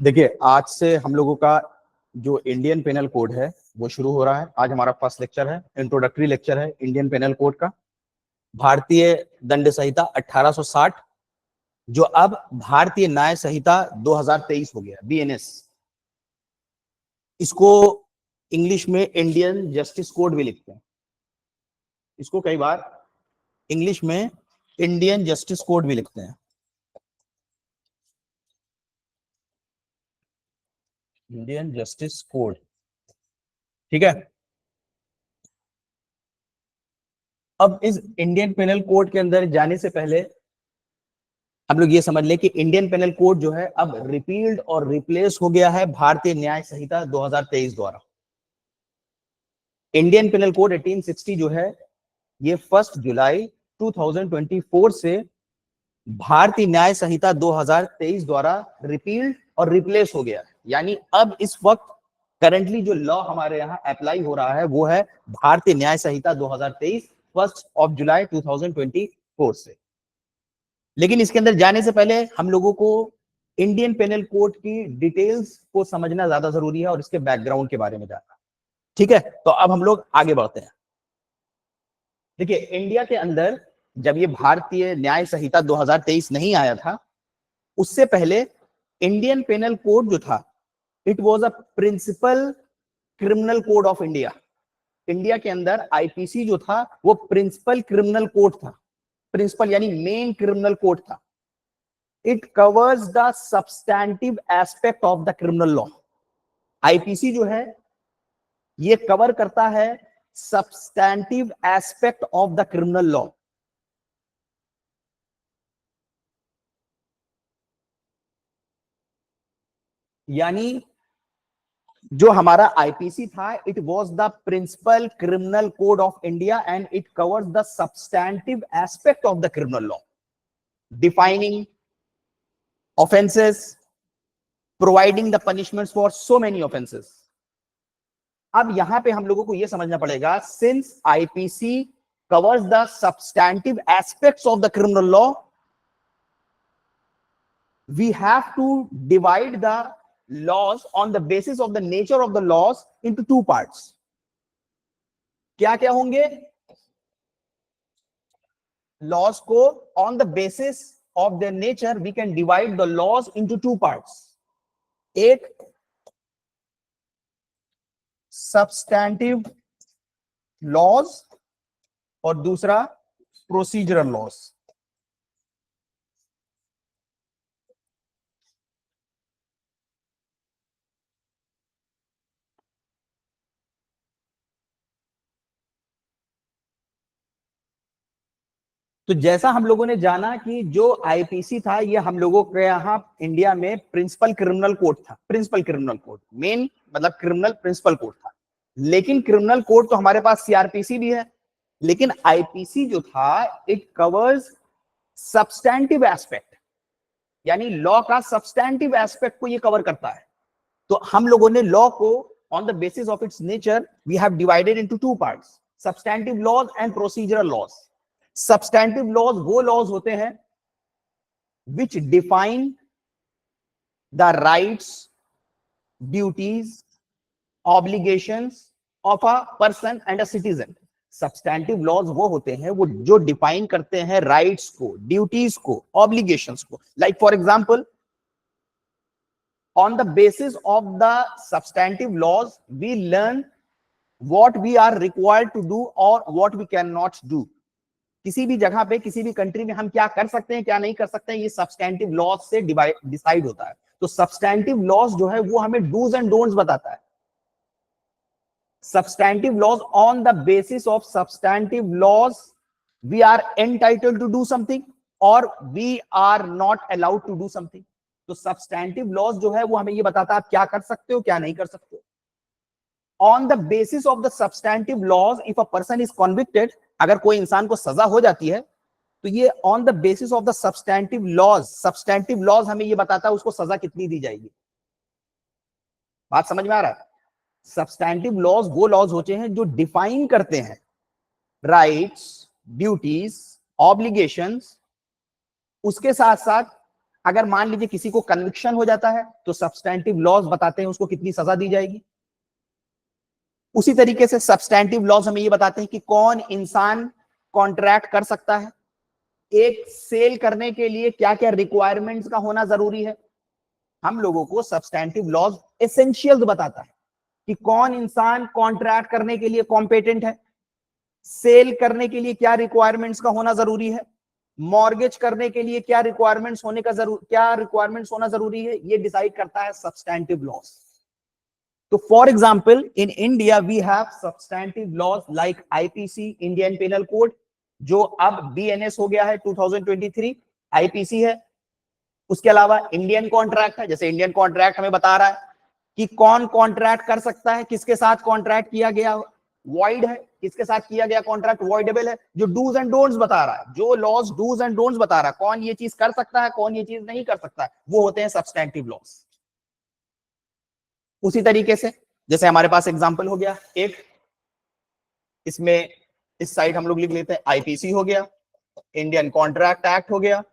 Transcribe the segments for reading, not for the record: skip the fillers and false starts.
देखिए, आज से हम लोगों का जो इंडियन पेनल कोड है वो शुरू हो रहा है। आज हमारा फर्स्ट लेक्चर है, इंट्रोडक्टरी लेक्चर है इंडियन पेनल कोड का। भारतीय दंड संहिता 1860 जो अब भारतीय न्याय संहिता 2023 हो गया, बीएनएस। इसको इंग्लिश में इंडियन जस्टिस कोड भी लिखते हैं। इसको कई बार इंग्लिश में इंडियन जस्टिस कोड भी लिखते हैं, इंडियन जस्टिस कोड। ठीक है। अब इस इंडियन पेनल कोड के अंदर जाने से पहले हम लोग ये समझ लें कि इंडियन पेनल कोड जो है अब रिपील्ड और रिप्लेस हो गया है भारतीय न्याय संहिता 2023 द्वारा। इंडियन पेनल कोड 1860 जो है ये 1 जुलाई 2024 से भारतीय न्याय संहिता 2023 द्वारा रिपील्ड और रिप्लेस हो गया है। यानी अब इस वक्त करंटली जो लॉ हमारे यहाँ अप्लाई हो रहा है वो है भारतीय न्याय संहिता 2023 1 जुलाई 2024 से। लेकिन इसके अंदर जाने से पहले हम लोगों को इंडियन पेनल कोड की डिटेल्स को समझना ज्यादा जरूरी है और इसके बैकग्राउंड के बारे में जानना। ठीक है, तो अब हम लोग आगे बढ़ते हैं। देखिए, इंडिया के अंदर जब ये भारतीय न्याय संहिता 2023 नहीं आया था, उससे पहले इंडियन पेनल कोड जो था it was a principal criminal code of India. India के अंदर आईपीसी जो था वो प्रिंसिपल क्रिमिनल कोड था। प्रिंसिपल यानी मेन क्रिमिनल कोड था। It covers the substantive aspect of the criminal law. IPC जो है ये कवर करता है substantive aspect of the criminal law. यानी जो हमारा आईपीसी था it was the principal criminal code of India and it covers the substantive aspect of the criminal law, defining offenses, providing the punishments for so many offenses. अब यहां पे हम लोगों को यह समझना पड़ेगा, since IPC covers the substantive aspects of the criminal law, we have to divide the laws on the basis of the nature of the laws into two parts. क्या क्या होंगे? Laws को on the basis of their nature we can divide the laws into two parts. एक substantive laws और दूसरा procedural laws. तो जैसा हम लोगों ने जाना कि जो आईपीसी था ये हम लोगों के यहाँ इंडिया में प्रिंसिपल क्रिमिनल कोड था। प्रिंसिपल क्रिमिनल कोड मेन मतलब क्रिमिनल प्रिंसिपल कोड था। लेकिन क्रिमिनल कोड तो हमारे पास सीआरपीसी भी है, लेकिन आईपीसी जो था इट कवर्स सब्सटैंटिव एस्पेक्ट, यानी लॉ का सब्सटैंटिव एस्पेक्ट को ये कवर करता है। तो हम लोगों ने लॉ को on the basis of its nature we have divided into two parts, substantive laws and procedural laws. Substantive laws वो लॉज होते हैं which define the rights, duties, obligations of a person and a citizen. Substantive laws वो होते हैं वो जो define करते हैं राइट्स को, ड्यूटीज को, ऑब्लिगेशंस को। Like for example, on the basis of the substantive laws we learn what we are required to do or what we cannot do. किसी भी जगह पे किसी भी कंट्री में हम क्या कर सकते हैं क्या नहीं कर सकते हैं ये सब्सटैंटिव लॉज से डिसाइड होता है। तो सब्सटैंटिव लॉज जो है वो हमें डूज एंड डोंट्स बताता है। Substantive laws, on the basis of substantive laws we are entitled to do something और we are not allowed to do something. तो सब्सटैंटिव लॉज जो है वो हमें ये बताता है आप क्या कर सकते हो क्या नहीं कर सकते हो। On the basis of the substantive laws if a person is convicted, अगर कोई इंसान को सजा हो जाती है तो ये on the basis of the substantive laws हमें ये बताता है उसको सजा कितनी दी जाएगी। बात समझ में आ रहा है? सब्सटैंटिव लॉज वो लॉज होते हैं जो डिफाइन करते हैं राइट्स, ड्यूटीज, ऑब्लिगेशंस, उसके साथ साथ अगर मान लीजिए किसी को कन्विक्शन हो जाता है तो सब्सटैंटिव लॉज बताते हैं उसको कितनी सजा दी जाएगी। उसी तरीके से सब्सटैंटिव लॉज हमें ये बताते हैं कि कौन इंसान कॉन्ट्रैक्ट कर सकता है, एक सेल करने के लिए क्या क्या रिक्वायरमेंट्स का होना जरूरी है। हम लोगों को सब्सटैंटिव लॉज एसेंशियल्स बताता है कि कौन इंसान कॉन्ट्रैक्ट करने के लिए कॉम्पिटेंट है, सेल करने के लिए क्या रिक्वायरमेंट्स का होना जरूरी है, मॉर्गेज करने के लिए क्या रिक्वायरमेंट्स होना जरूरी है, ये डिसाइड करता है सब्सटैंटिव लॉज। तो for example in India we have substantive laws like IPC, Indian penal code, जो अब बीएनएस हो गया है 2023, आईपीसी है। उसके अलावा इंडियन कॉन्ट्रैक्ट है, जैसे इंडियन कॉन्ट्रैक्ट हमें बता रहा है कि कौन कॉन्ट्रैक्ट कर सकता है, किसके साथ कॉन्ट्रैक्ट किया गया वॉइड है, किसके साथ किया गया कॉन्ट्रैक्ट वॉइडेबल है, जो डूज एंड डोंट्स बता रहा है, जो लॉज डूज एंड डोंट्स बता रहा है, कौन ये चीज कर सकता है, कौन ये चीज नहीं कर सकता है, वो होते हैं सब्सटैंटिव लॉज। उसी तरीके से जैसे हमारे पास एग्जांपल हो गया एक, इसमें इस साइड हम लोग लिख लेते हैं आईपीसी हो गया, इंडियन कॉन्ट्रैक्ट एक्ट हो गया,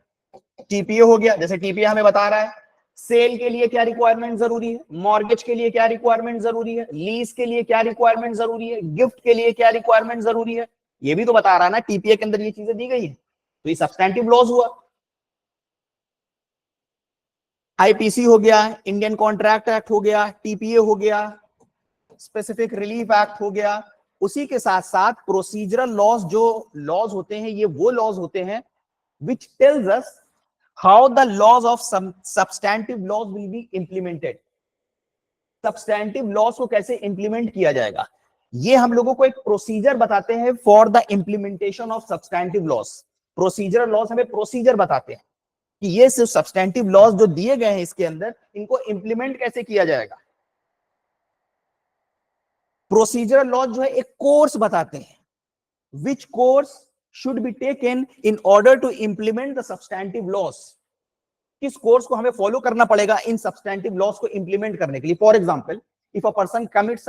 टीपीए हो गया। जैसे टीपीए हमें बता रहा है सेल के लिए क्या रिक्वायरमेंट जरूरी है, मॉर्गेज के लिए क्या रिक्वायरमेंट जरूरी है, लीज के लिए क्या रिक्वायरमेंट जरूरी है, गिफ्ट के लिए क्या रिक्वायरमेंट जरूरी है, ये भी तो बता रहा है ना, टीपीए के अंदर ये चीजें दी गई है, तो ये सब्सटैंटिव लॉज हुआ। आईपीसी हो गया, इंडियन कॉन्ट्रैक्ट एक्ट हो गया, टीपीए हो गया, स्पेसिफिक रिलीफ एक्ट हो गया। उसी के साथ साथ प्रोसीजरल लॉज, जो लॉज होते हैं ये वो लॉज होते हैं which tells us how the laws of some substantive laws will be implemented। substantive laws को कैसे इंप्लीमेंट किया जाएगा, ये हम लोगों को एक प्रोसीजर बताते हैं for the implementation of substantive laws. Procedural laws हमें प्रोसीजर बताते हैं कि ये सिर्फ सब्सटैंटिव लॉज जो दिए गए हैं इसके अंदर, इनको इंप्लीमेंट कैसे किया जाएगा। प्रोसीजरल लॉज जो है एक कोर्स बताते हैं, which course should be taken in order to implement the substantive laws। किस कोर्स को हमें फॉलो करना पड़ेगा इन सब्सटैंटिव लॉज को इंप्लीमेंट करने के लिए। For example if a person commits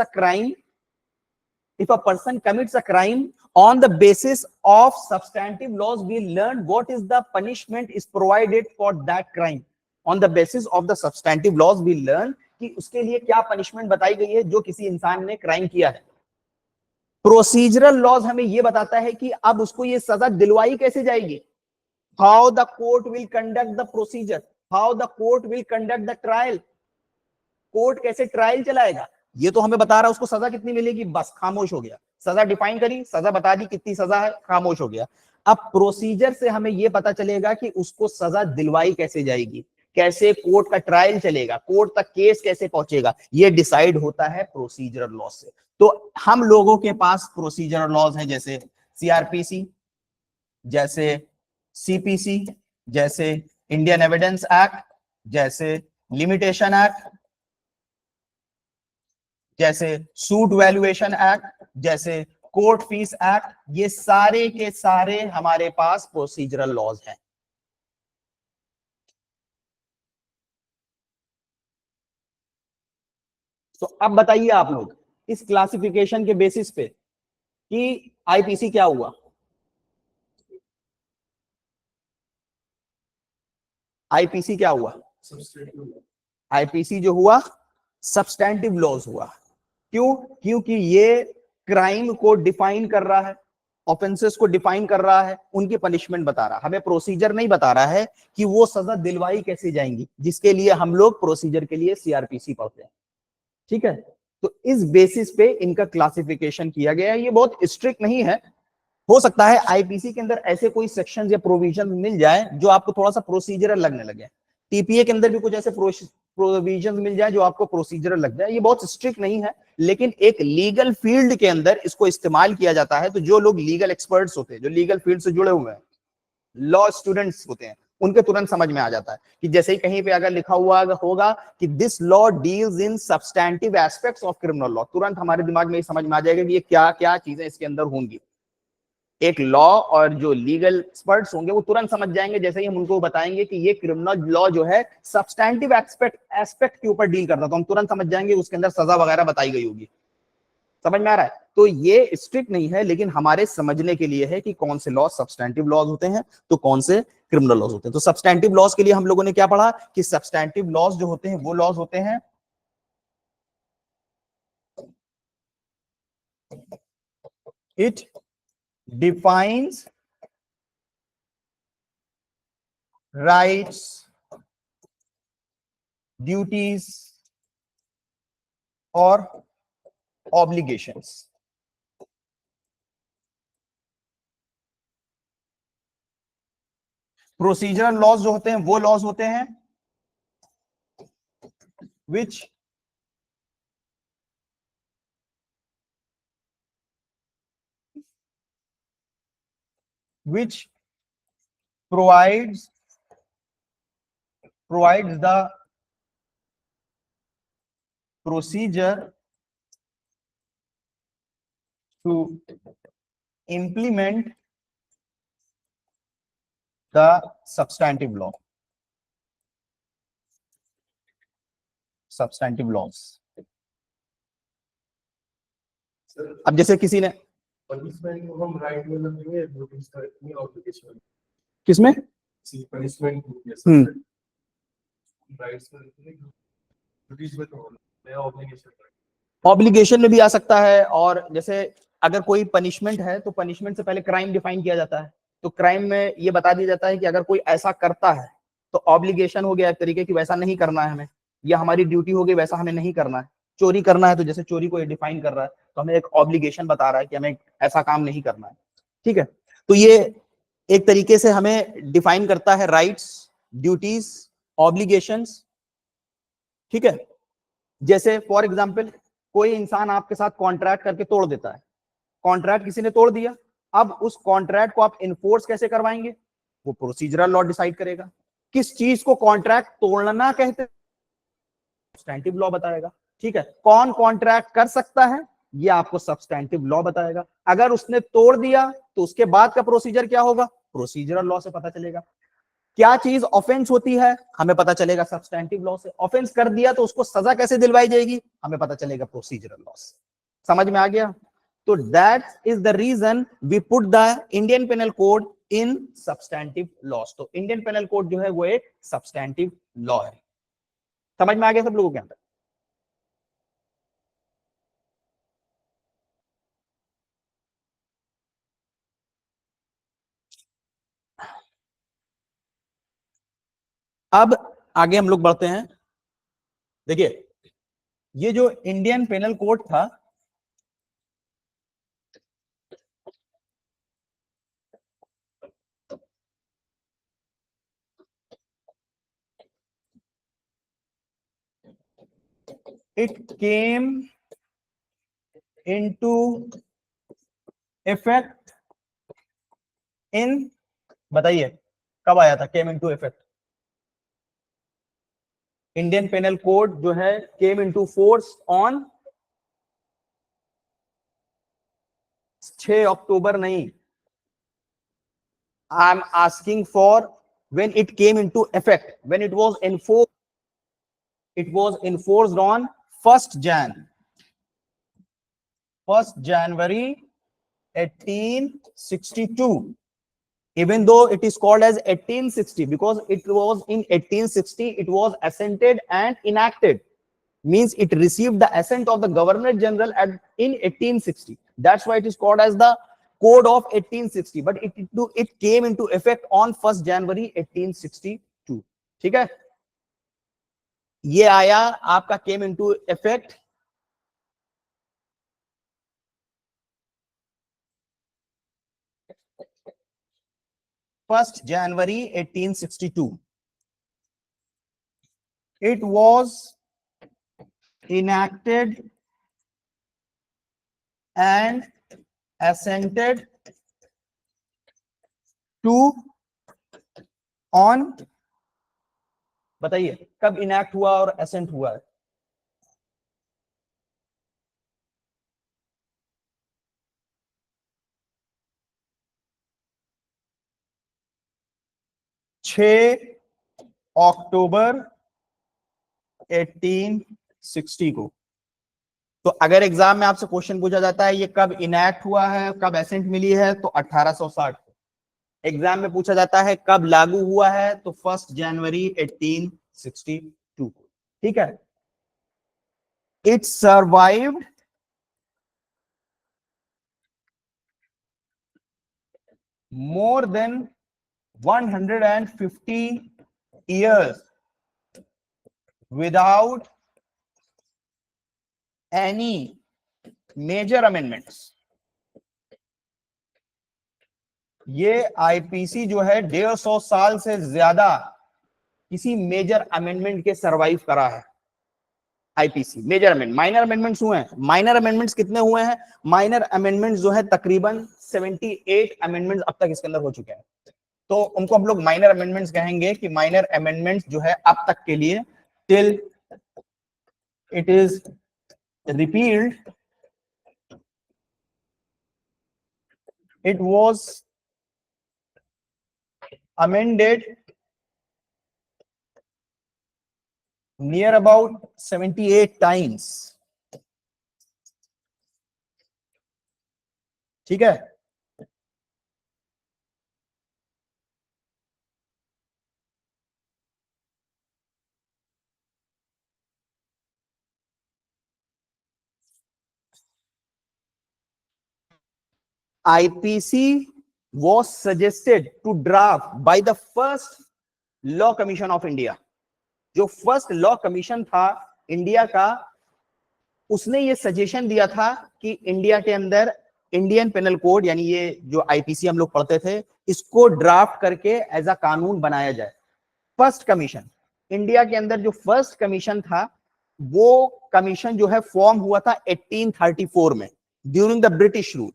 a crime on the basis of substantive laws, we learn what is the punishment is provided for that crime। on the basis of the substantive laws we learn कि उसके लिए क्या punishment बताई गई है जो किसी इंसान ने क्राइम किया है। प्रोसीजरल लॉज हमें यह बताता है कि अब उसको ये सजा दिलवाई कैसे जाएगी, how the court will conduct the procedure, how the court will conduct the trial, court कैसे ट्रायल चलाएगा, ये तो हमें बता रहा है। उसको सजा कितनी मिलेगी, बस खामोश हो गया, सजा डिफाइन करी, सजा बता दी कितनी सजा है, खामोश हो गया। अब प्रोसीजर से हमें यह पता चलेगा कि उसको सजा दिलवाई कैसे जाएगी, कैसे कोर्ट का ट्रायल चलेगा, कोर्ट तक केस कैसे पहुंचेगा, ये डिसाइड होता है प्रोसीजरल लॉ से। तो हम लोगों के पास प्रोसीजरल लॉज है जैसे सीआरपीसी, जैसे सीपीसी, जैसे इंडियन एविडेंस एक्ट, जैसे लिमिटेशन एक्ट, जैसे सूट वैल्यूएशन एक्ट, जैसे कोर्ट फीस एक्ट, ये सारे के सारे हमारे पास प्रोसीजरल लॉज हैं। तो अब बताइए आप लोग इस क्लासिफिकेशन के बेसिस पे कि आईपीसी क्या हुआ। आईपीसी क्या हुआ, आईपीसी जो हुआ सब्सटैंटिव लॉज हुआ। क्यों, क्योंकि ये क्राइम को डिफाइन कर रहा है, ऑफेंसेस को डिफाइन कर रहा है, उनकी पनिशमेंट बता रहा है, हमें प्रोसीजर नहीं बता रहा है कि वो सजा दिलवाई कैसे जाएंगी, जिसके लिए हम लोग प्रोसीजर के लिए सीआरपीसी पढ़ते हैं। ठीक है, तो इस बेसिस पे इनका क्लासिफिकेशन किया गया है। ये बहुत स्ट्रिक्ट नहीं है, हो सकता है आईपीसी के अंदर ऐसे कोई सेक्शन या प्रोविजन मिल जाए जो आपको थोड़ा सा प्रोसीजरल लगने लगे, टीपीए के अंदर भी कुछ ऐसे प्रोविजन मिल जाए जो आपको प्रोसीजरल लग जाए। ये बहुत स्ट्रिक्ट नहीं है, लेकिन एक लीगल फील्ड के अंदर इसको इस्तेमाल किया जाता है। तो जो लोग लीगल एक्सपर्ट्स होते हैं, जो लीगल फील्ड से जुड़े हुए हैं, लॉ स्टूडेंट्स होते हैं, उनके तुरंत समझ में आ जाता है कि जैसे ही कहीं पे अगर लिखा हुआ होगा कि this law deals in substantive aspects of criminal law, तुरंत हमारे दिमाग में समझ में आ जाएगा कि ये क्या क्या चीजें इसके अंदर होंगी। एक लॉ और जो लीगल एक्सपर्ट्स होंगे वो तुरंत समझ जाएंगे जैसे ही हम उनको बताएंगे कि ये क्रिमिनल लॉ जो है सब्सटैंटिव एस्पेक्ट के ऊपर डील करता, तो हम तुरंत समझ जाएंगे उसके अंदर सजा वगैरह बताई गई होगी। समझ में आ रहा है? तो ये स्ट्रिक्ट नहीं है, लेकिन हमारे समझने के लिए है कि कौन से लॉज सब्सटैंटिव लॉज होते हैं तो कौन से क्रिमिनल लॉज होते हैं। तो सब्सटैंटिव लॉज के लिए हम लोगों ने क्या पढ़ा कि सब्सटैंटिव लॉज जो होते हैं वो लॉज होते हैं इट डिफाइंस राइट्स, ड्यूटीज और ऑब्लिगेशंस। प्रोसीजरल लॉज जो होते हैं वो लॉज होते हैं विच which provides the procedure to implement the substantive law, substantive laws। अब जैसे किसी ने पनिशमेंट को हम राइट में लगेंगे, ड्यूटीज का इतनी ऑब्लिगेशन किसमें सी पनिशमेंट राइट्स में लगेंगे, ड्यूटीज में तो नया ऑब्लिगेशन ऑब्लिगेशन में भी आ सकता है। और जैसे अगर कोई पनिशमेंट है तो पनिशमेंट से पहले क्राइम डिफाइन किया जाता है, तो क्राइम में ये बता दिया जाता है कि अगर कोई ऐसा करता है तो ऑब्लिगेशन हो गया एक तरीके की, वैसा नहीं करना है हमें, या हमारी ड्यूटी हो गई वैसा हमें नहीं करना है। चोरी करना है तो जैसे चोरी को डिफाइन कर रहा है तो हमें एक ऑब्लिगेशन बता रहा है कि हमें ऐसा काम नहीं करना है। ठीक है, तो ये एक तरीके से हमें डिफाइन करता है राइट्स, ड्यूटीज, ऑब्लिगेशंस। ठीक है, जैसे फॉर एग्जांपल कोई इंसान आपके साथ कॉन्ट्रैक्ट करके तोड़ देता है, कॉन्ट्रैक्ट किसी ने तोड़ दिया, अब उस कॉन्ट्रैक्ट को आप इन्फोर्स कैसे करवाएंगे, वो प्रोसीजरल लॉ डिसाइड करेगा। किस चीज को कॉन्ट्रैक्ट तोड़ना कहते हैं, सब्सटैंटिव लॉ बताएगा। ठीक है, कौन कॉन्ट्रैक्ट कर सकता है ये आपको सब्सटैंटिव लॉ बताएगा। अगर उसने तोड़ दिया तो उसके बाद का प्रोसीजर क्या होगा, प्रोसीजरल लॉ से पता चलेगा। क्या चीज ऑफेंस होती है हमें पता चलेगा सब्सटैंटिव लॉ से। ऑफेंस कर दिया तो उसको सजा कैसे दिलवाई जाएगी हमें पता चलेगा प्रोसीजरल लॉ से। समझ में आ गया? तो that is the reason we put the Indian penal code in substantive laws. तो इंडियन पेनल कोड जो है वो एक सब्सटैंटिव लॉ है। समझ में आ गया सब लोगों के अंदर? अब आगे हम लोग बढ़ते हैं। देखिए, ये जो इंडियन पेनल कोड था it came into effect in, बताइए कब आया था came into effect? Indian penal code जो है came into force on 6 October नहीं, I am asking for when it came into effect, when it was enforced, it was enforced on 1 January 1862, even though it is called as 1860 because it was in 1860 it was assented and enacted, means it received the assent of the governor general in 1860. That's why it is called as the code of 1860, but it came into effect on 1 January 1862. ठीक है, ये आया आपका came into effect 1 January 1862. It was enacted and assented to on, बताइए कब enact हुआ और ascent हुआ है? 6 अक्टूबर 1860 को। तो अगर एग्जाम में आपसे क्वेश्चन पूछा जाता है ये कब इनैक्ट हुआ है, कब एसेंट मिली है, तो 1860। एग्जाम में पूछा जाता है कब लागू हुआ है, तो 1 जनवरी 1862 को। ठीक है। It survived more than 150 years without any major amendments। ये आईपीसी जो है 150 साल से ज्यादा किसी मेजर अमेंडमेंट के सरवाइव करा है। IPC major amendment, minor amendments हुए हैं। माइनर अमेंडमेंट्स कितने हुए हैं? माइनर अमेंडमेंट्स जो है तकरीबन 78 अमेंडमेंट्स अब तक इसके अंदर हो चुके हैं। तो उनको हम लोग माइनर अमेंडमेंट्स कहेंगे कि माइनर अमेंडमेंट्स जो है अब तक के लिए till it is repealed it was amended near about 78 times। ठीक है। IPC was suggested to draft by the first law commission of India। जो फर्स्ट लॉ कमीशन था इंडिया का, उसने ये सजेशन दिया था कि इंडिया के अंदर इंडियन पेनल कोड, यानी ये जो आईपीसी हम लोग पढ़ते थे, इसको ड्राफ्ट करके एज अ कानून बनाया जाए। फर्स्ट कमीशन, इंडिया के अंदर जो फर्स्ट कमीशन था, वो कमीशन जो है फॉर्म हुआ था 1834 में, during the British rule.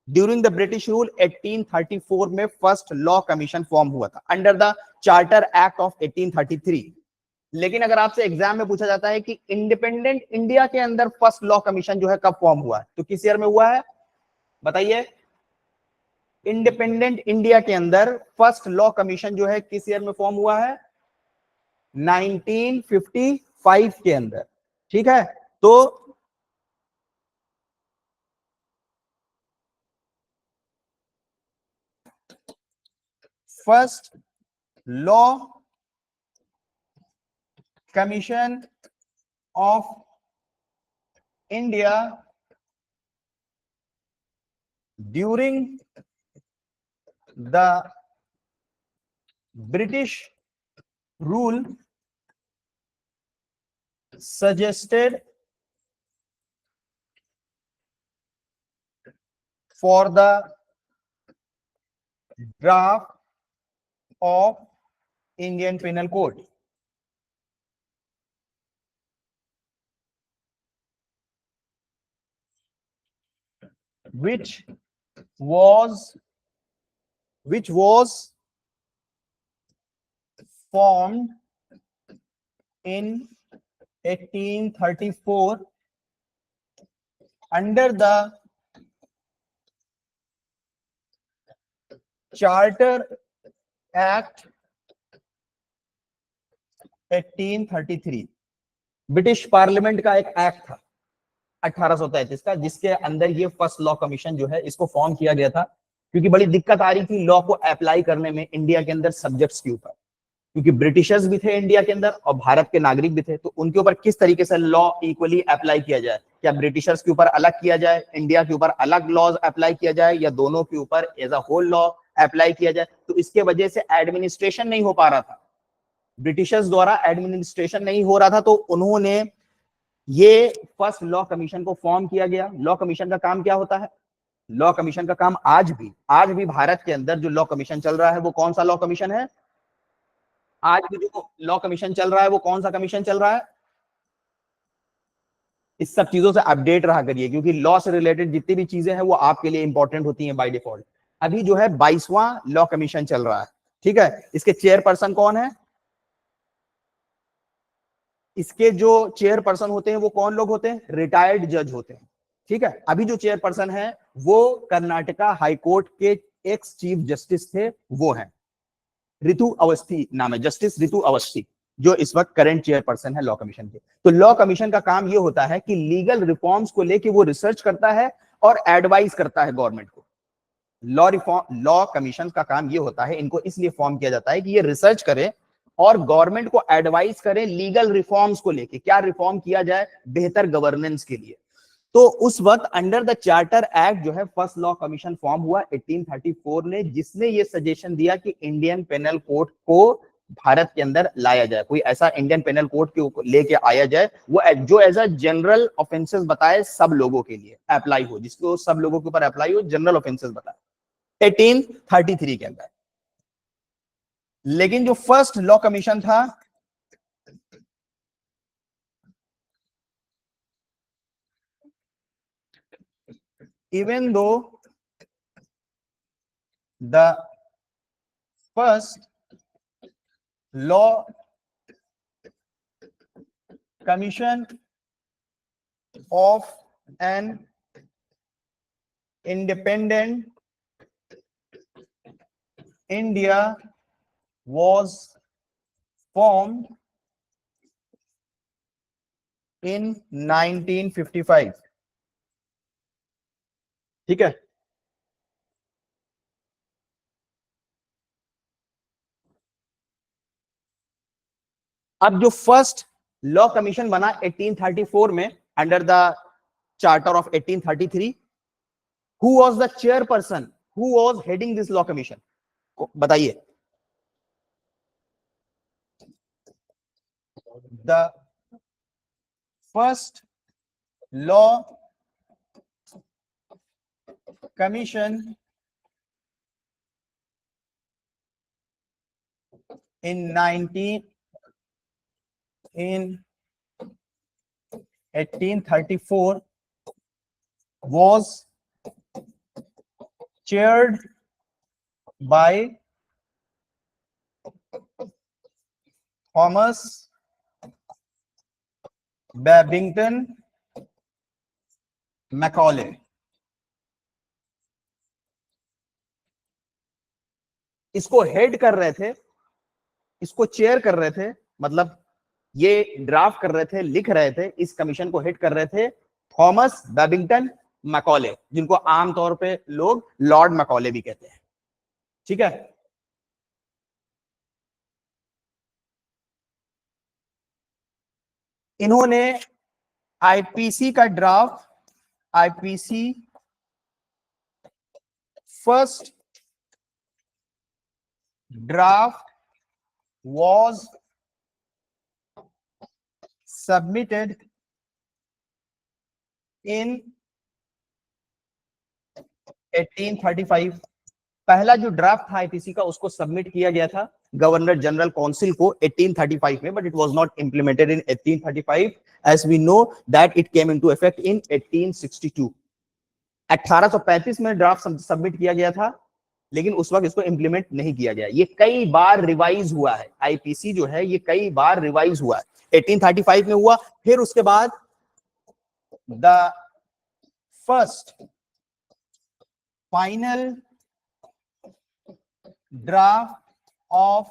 During the British rule 1834 में फर्स्ट लॉ कमीशन फॉर्म हुआ था under the charter act of 1833। लेकिन अगर आपसे एग्जाम में पूछा जाता है कि इंडिपेंडेंट इंडिया के अंदर फर्स्ट लॉ कमीशन जो है कब फॉर्म हुआ है, तो किस ईयर में हुआ है बताइए? इंडिपेंडेंट इंडिया के अंदर फर्स्ट लॉ कमीशन जो है किस ईयर में फॉर्म हुआ है? 1955 के अंदर। ठीक है। तो first law commission of India during the British rule suggested for the draft of Indian Penal Code। which was formed in 1834 under the Charter Act 1833। British parliament का एक एक्ट था 1833 का, जिसके अंदर ये फर्स्ट लॉ कमीशन जो है इसको फॉर्म किया गया था, क्योंकि बड़ी दिक्कत आ रही थी लॉ को अप्लाई करने में इंडिया के अंदर सब्जेक्ट्स के ऊपर, क्योंकि ब्रिटिशर्स भी थे इंडिया के अंदर और भारत के नागरिक भी थे। तो उनके ऊपर किस तरीके से लॉ इक्वली अप्लाई किया जाए, क्या ब्रिटिशर्स के ऊपर अलग किया जाए, इंडिया के ऊपर अलग लॉज अप्लाई किया जाए, या दोनों के ऊपर as a whole law apply किया जाए। तो इसके वजह से एडमिनिस्ट्रेशन नहीं हो पा रहा था, ब्रिटिशर्स द्वारा एडमिनिस्ट्रेशन नहीं हो रहा था, तो उन्होंने ये फर्स्ट लॉ कमीशन को फॉर्म किया गया। लॉ कमीशन का काम क्या होता है? लॉ कमीशन का काम आज भी भारत के अंदर जो लॉ कमीशन चल रहा है वो कौन सा लॉ कमीशन है? आज भी जो लॉ कमीशन चल रहा है वो कौन सा कमीशन चल रहा है? इस सब चीजों से अपडेट रहा करिए, क्योंकि लॉ से रिलेटेड जितनी भी चीजें हैं वो आपके लिए इंपॉर्टेंट होती हैं बाय डिफॉल्ट। अभी जो है 22वां लॉ कमीशन चल रहा है। ठीक है। इसके चेयरपर्सन कौन है? इसके जो चेयरपर्सन होते हैं वो कौन लोग होते हैं? रिटायर्ड जज होते हैं। ठीक है। अभी जो चेयरपर्सन है वो कर्नाटका हाईकोर्ट के एक्स चीफ जस्टिस थे, वो हैं ऋतु अवस्थी नाम है, जस्टिस ऋतु अवस्थी। जो इस वक्त करंट चेयरपर्सन है लॉ कमीशन के। तो लॉ कमीशन का काम ये होता है कि लीगल रिफॉर्म्स को लेके वो रिसर्च करता है और एडवाइस करता है गवर्नमेंट को। लॉ कमीशन का काम ये होता है, इनको इसलिए फॉर्म किया जाता है कि ये रिसर्च करे और गवर्नमेंट को एडवाइस करे लीगल रिफॉर्म्स को लेके, क्या रिफॉर्म किया जाए बेहतर गवर्नेंस के लिए। तो उस वक्त अंडर द चार्टर एक्ट जो है फर्स्ट लॉ कमीशन फॉर्म हुआ 1834 ने, जिसने ये सजेशन दिया कि इंडियन पेनल कोड को भारत के अंदर लाया जाए, कोई ऐसा इंडियन पेनल कोड के लेके आया जाए वो जो एज अ जनरल ऑफेंसेस बताए, सब लोगों के लिए अप्लाई हो, जिसको सब लोगों के ऊपर अप्लाई हो, जनरल ऑफेंसेस बताए 1833 के अंदर। लेकिन जो फर्स्ट लॉ कमीशन था even though the first law commission of an independent India was formed in 1955। ठीक है, अब जो फर्स्ट लॉ कमीशन बना 1834 में under the charter of 1833, who was the chairperson, who was heading this law commission, बताइए। The first law commission in 1834 was chaired by Thomas Babington Macaulay। इसको head कर रहे थे, इसको चेयर कर रहे थे, मतलब ये ड्राफ्ट कर रहे थे, लिख रहे थे, इस कमीशन को हेड कर रहे थे थॉमस बेबिंगटन मैकॉले, जिनको आमतौर पे लोग लॉर्ड मैकॉले भी कहते हैं। ठीक है, इन्होंने आईपीसी का draft, IPC first draft was submitted in 1835। पहला जो ड्राफ्ट था आईपीसी का उसको सबमिट किया गया था गवर्नर जनरल काउंसिल को 1835 में, but it was not implemented in 1835 as we know that it came into effect in 1862। 1835 में ड्राफ्ट सबमिट किया गया था, लेकिन उस वक्त इसको इंप्लीमेंट नहीं किया गया। ये कई बार रिवाइज हुआ है, आईपीसी जो है ये कई बार रिवाइज हुआ है। 1835 में हुआ, फिर उसके बाद the first final draft of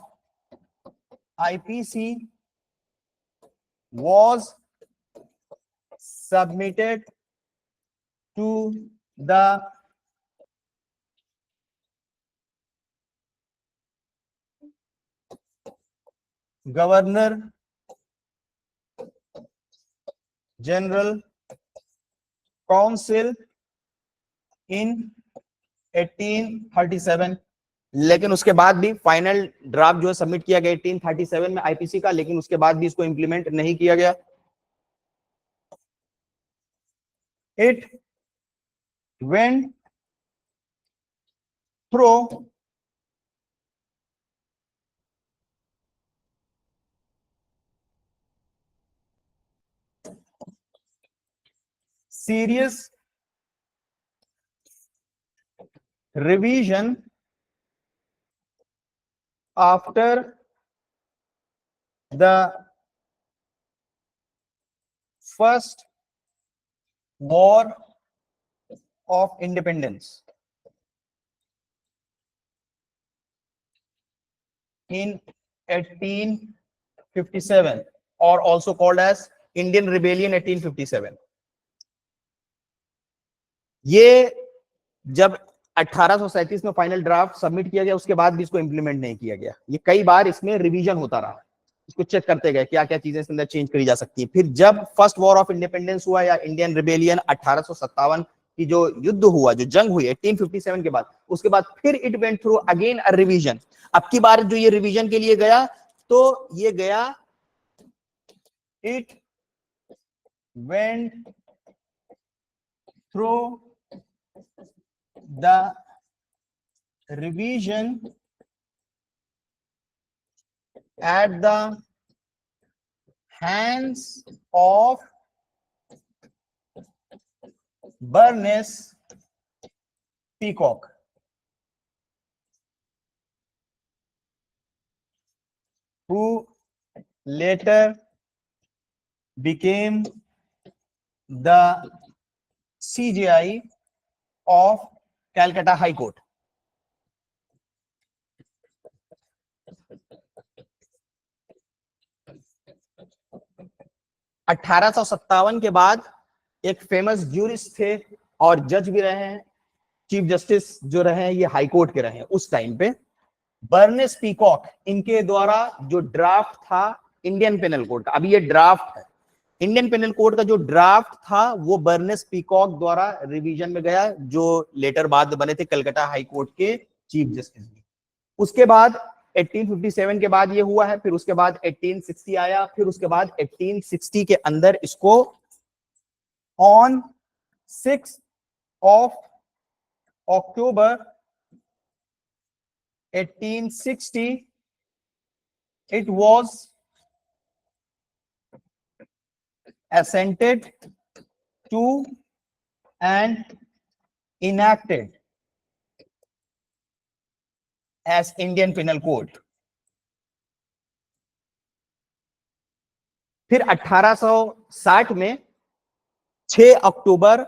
IPC was submitted to the Governor General Council in 1837। लेकिन उसके बाद भी फाइनल ड्राफ्ट जो है सबमिट किया गया 1837 में आईपीसी का, लेकिन उसके बाद भी इसको इंप्लीमेंट नहीं किया गया। It went through serious revision after the first war of independence in 1857। 1857 और also called as Indian rebellion 1857। ये जब 1837 में फाइनल ड्राफ्ट सबमिट किया गया, उसके बाद भी इसको इंप्लीमेंट नहीं किया गया। ये कई बार इसमें रिवीजन होता रहा, इसको चेक करते गए क्या क्या चीजें इसके अंदर चेंज करी जा सकती है। फिर जब फर्स्ट वॉर ऑफ इंडिपेंडेंस हुआ या इंडियन रिबेलियन 1857 की जो युद्ध हुआ, जो जंग हुई 1857 के बाद, उसके बाद फिर it went through again a revision. अब की बार जो ये रिवीजन के लिए गया, तो ये गया, it went through the revision at the hands of Bernice Peacock, who later became the CJI of Calcutta High Court। अठारह के बाद एक फेमस ज्यूरिस्ट थे और जज भी रहे हैं, चीफ जस्टिस जो रहे हैं ये हाई कोर्ट के रहे हैं उस टाइम पे, बर्नेस पीकॉक, इनके द्वारा जो ड्राफ्ट था इंडियन पेनल कोड का, अभी ये ड्राफ्ट है, इंडियन पेनल कोड का जो ड्राफ्ट था वो बर्नेस पीकॉक द्वारा रिवीजन में गया, जो लेटर बाद बने थे कलकत्ता हाई कोर्ट के चीफ जस्टिस भी। उसके बाद 1857 के बाद ये हुआ है, फिर उसके बाद 1860 आया, फिर उसके बाद 1860 के अंदर इसको on 6 October 1860 it was assented to and enacted as Indian Penal Code। फिर 1860 में 6 अक्टूबर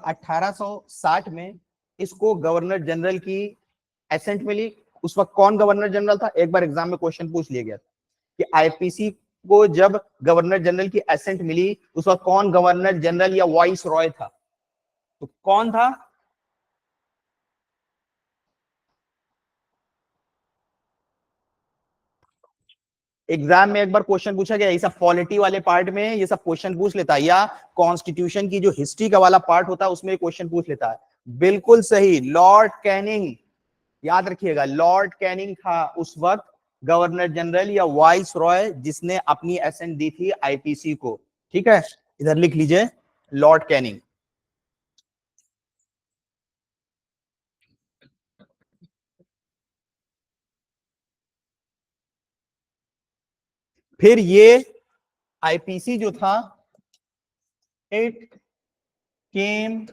1860 में इसको गवर्नर जनरल की एसेंट मिली। उस वक्त कौन गवर्नर जनरल था, एक बार एग्जाम में क्वेश्चन पूछ लिया गया था कि आईपीसी को जब गवर्नर जनरल की एसेंट मिली उस वक्त कौन गवर्नर जनरल या वाइस रॉय था, तो कौन था? एग्जाम में एक बार क्वेश्चन पूछा गया, ये सब पॉलिटी वाले पार्ट में ये सब क्वेश्चन पूछ लेता है, या कॉन्स्टिट्यूशन की जो हिस्ट्री का वाला पार्ट होता है उसमें क्वेश्चन पूछ लेता है। बिल्कुल सही, लॉर्ड कैनिंग, याद रखिएगा, लॉर्ड कैनिंग था उस वक्त गवर्नर जनरल या वाइस रॉय जिसने अपनी एसेंट दी थी आईपीसी को। ठीक है, इधर लिख लीजिए लॉर्ड कैनिंग। फिर ये आईपीसी जो था it came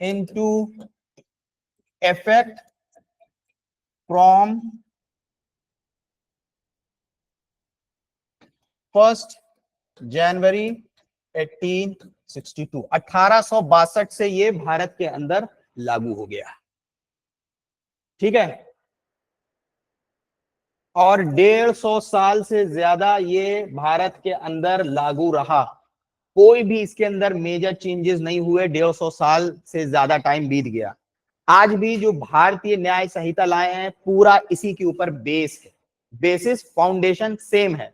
into effect from 1 जनवरी 1862। 1862 से ये भारत के अंदर लागू हो गया। ठीक है, और 150 साल से ज्यादा ये भारत के अंदर लागू रहा, कोई भी इसके अंदर मेजर चेंजेस नहीं हुए। 150 साल से ज्यादा टाइम बीत गया। आज भी जो भारतीय न्याय संहिता लाए हैं पूरा इसी के ऊपर बेस है, बेसिस फाउंडेशन सेम है।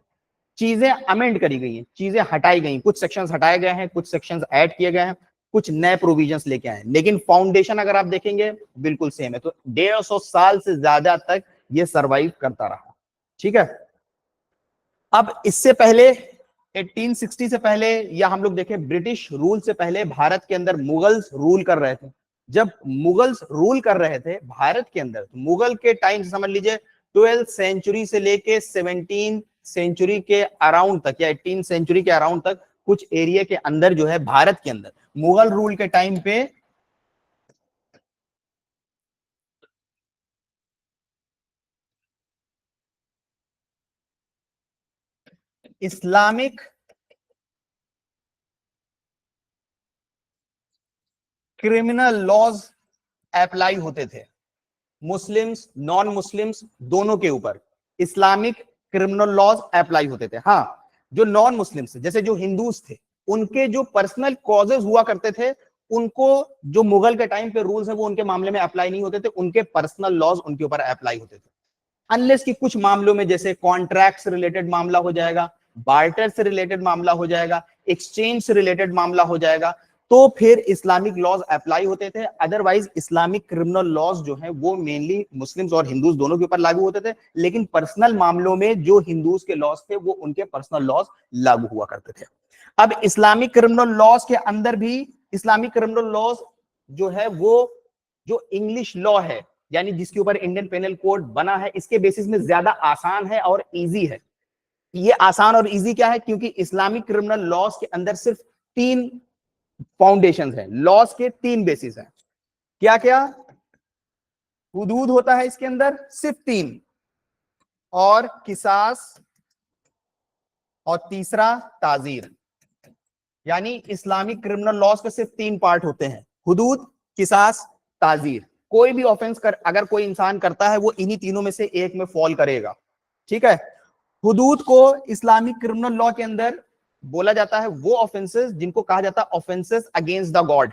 चीजें अमेंड करी गई हैं, चीजें हटाई गई, कुछ सेक्शंस हटाए गए हैं, कुछ सेक्शंस ऐड किए गए हैं, कुछ नए प्रोविजंस लेके आए, लेकिन फाउंडेशन अगर आप देखेंगे बिल्कुल सेम है। तो 150 साल से ज्यादा तक ये सरवाइव करता रहा। ठीक है, अब इससे पहले 1860 से पहले, या हम लोग देखें ब्रिटिश रूल से पहले, भारत के अंदर मुगल्स रूल कर रहे थे। जब मुगल्स रूल कर रहे थे भारत के अंदर, तो मुगल के टाइम से समझ लीजिए 12th सेंचुरी से लेके 17th सेंचुरी के अराउंड तक, या 18th सेंचुरी के अराउंड तक कुछ एरिया के अंदर जो है भारत के अंदर मुगल रूल के टाइम पे इस्लामिक क्रिमिनल लॉज अप्लाई होते थे, मुस्लिम्स नॉन मुस्लिम्स दोनों के ऊपर। इस्लामिक क्रिमिनल लॉज अप्लाई होते थे। हाँ, जो नॉन मुस्लिम्स जैसे जो हिंदूज थे, उनके जो पर्सनल कॉजेज हुआ करते थे, उनको जो मुगल के टाइम पे रूल्स है वो उनके मामले में अप्लाई नहीं होते थे, उनके पर्सनल लॉज उनके ऊपर अप्लाई होते थे। अनलेस कि कुछ मामलों में जैसे कॉन्ट्रैक्ट से रिलेटेड मामला हो जाएगा, बार्टर से रिलेटेड मामला हो जाएगा, एक्सचेंज से रिलेटेड मामला हो जाएगा, तो फिर इस्लामिक लॉज अप्लाई होते थे। अदरवाइज इस्लामिक क्रिमिनल लॉज जो है वो मेनली मुस्लिम्स और हिंदूज दोनों के ऊपर लागू होते थे, लेकिन पर्सनल मामलों में जो हिंदूज के लॉज थे वो उनके पर्सनल लॉज लागू हुआ करते थे। अब इस्लामिक क्रिमिनल लॉज के अंदर भी इस्लामिक क्रिमिनल लॉज जो है वो जो इंग्लिश लॉ है, यानी जिसके ऊपर इंडियन पेनल कोड बना है, इसके बेसिस में ज्यादा आसान है और इजी है। ये आसान और इजी क्या है? क्योंकि इस्लामिक क्रिमिनल लॉज के अंदर सिर्फ 3 फाउंडेशन है, लॉज के 3 बेसिस हैं। क्या क्या? हुदूद होता है इसके अंदर सिर्फ 3, और किसास, और तीसरा ताजीर। यानी इस्लामिक क्रिमिनल लॉज के सिर्फ 3 पार्ट होते हैं, हुदूद, किसास, ताजीर। कोई भी ऑफेंस अगर कोई इंसान करता है वो इन्हीं तीनों में से एक में फॉल करेगा। ठीक है। हुदूद को इस्लामिक क्रिमिनल लॉ के अंदर बोला जाता है वो ऑफेंसेस जिनको कहा जाता है offences against the God.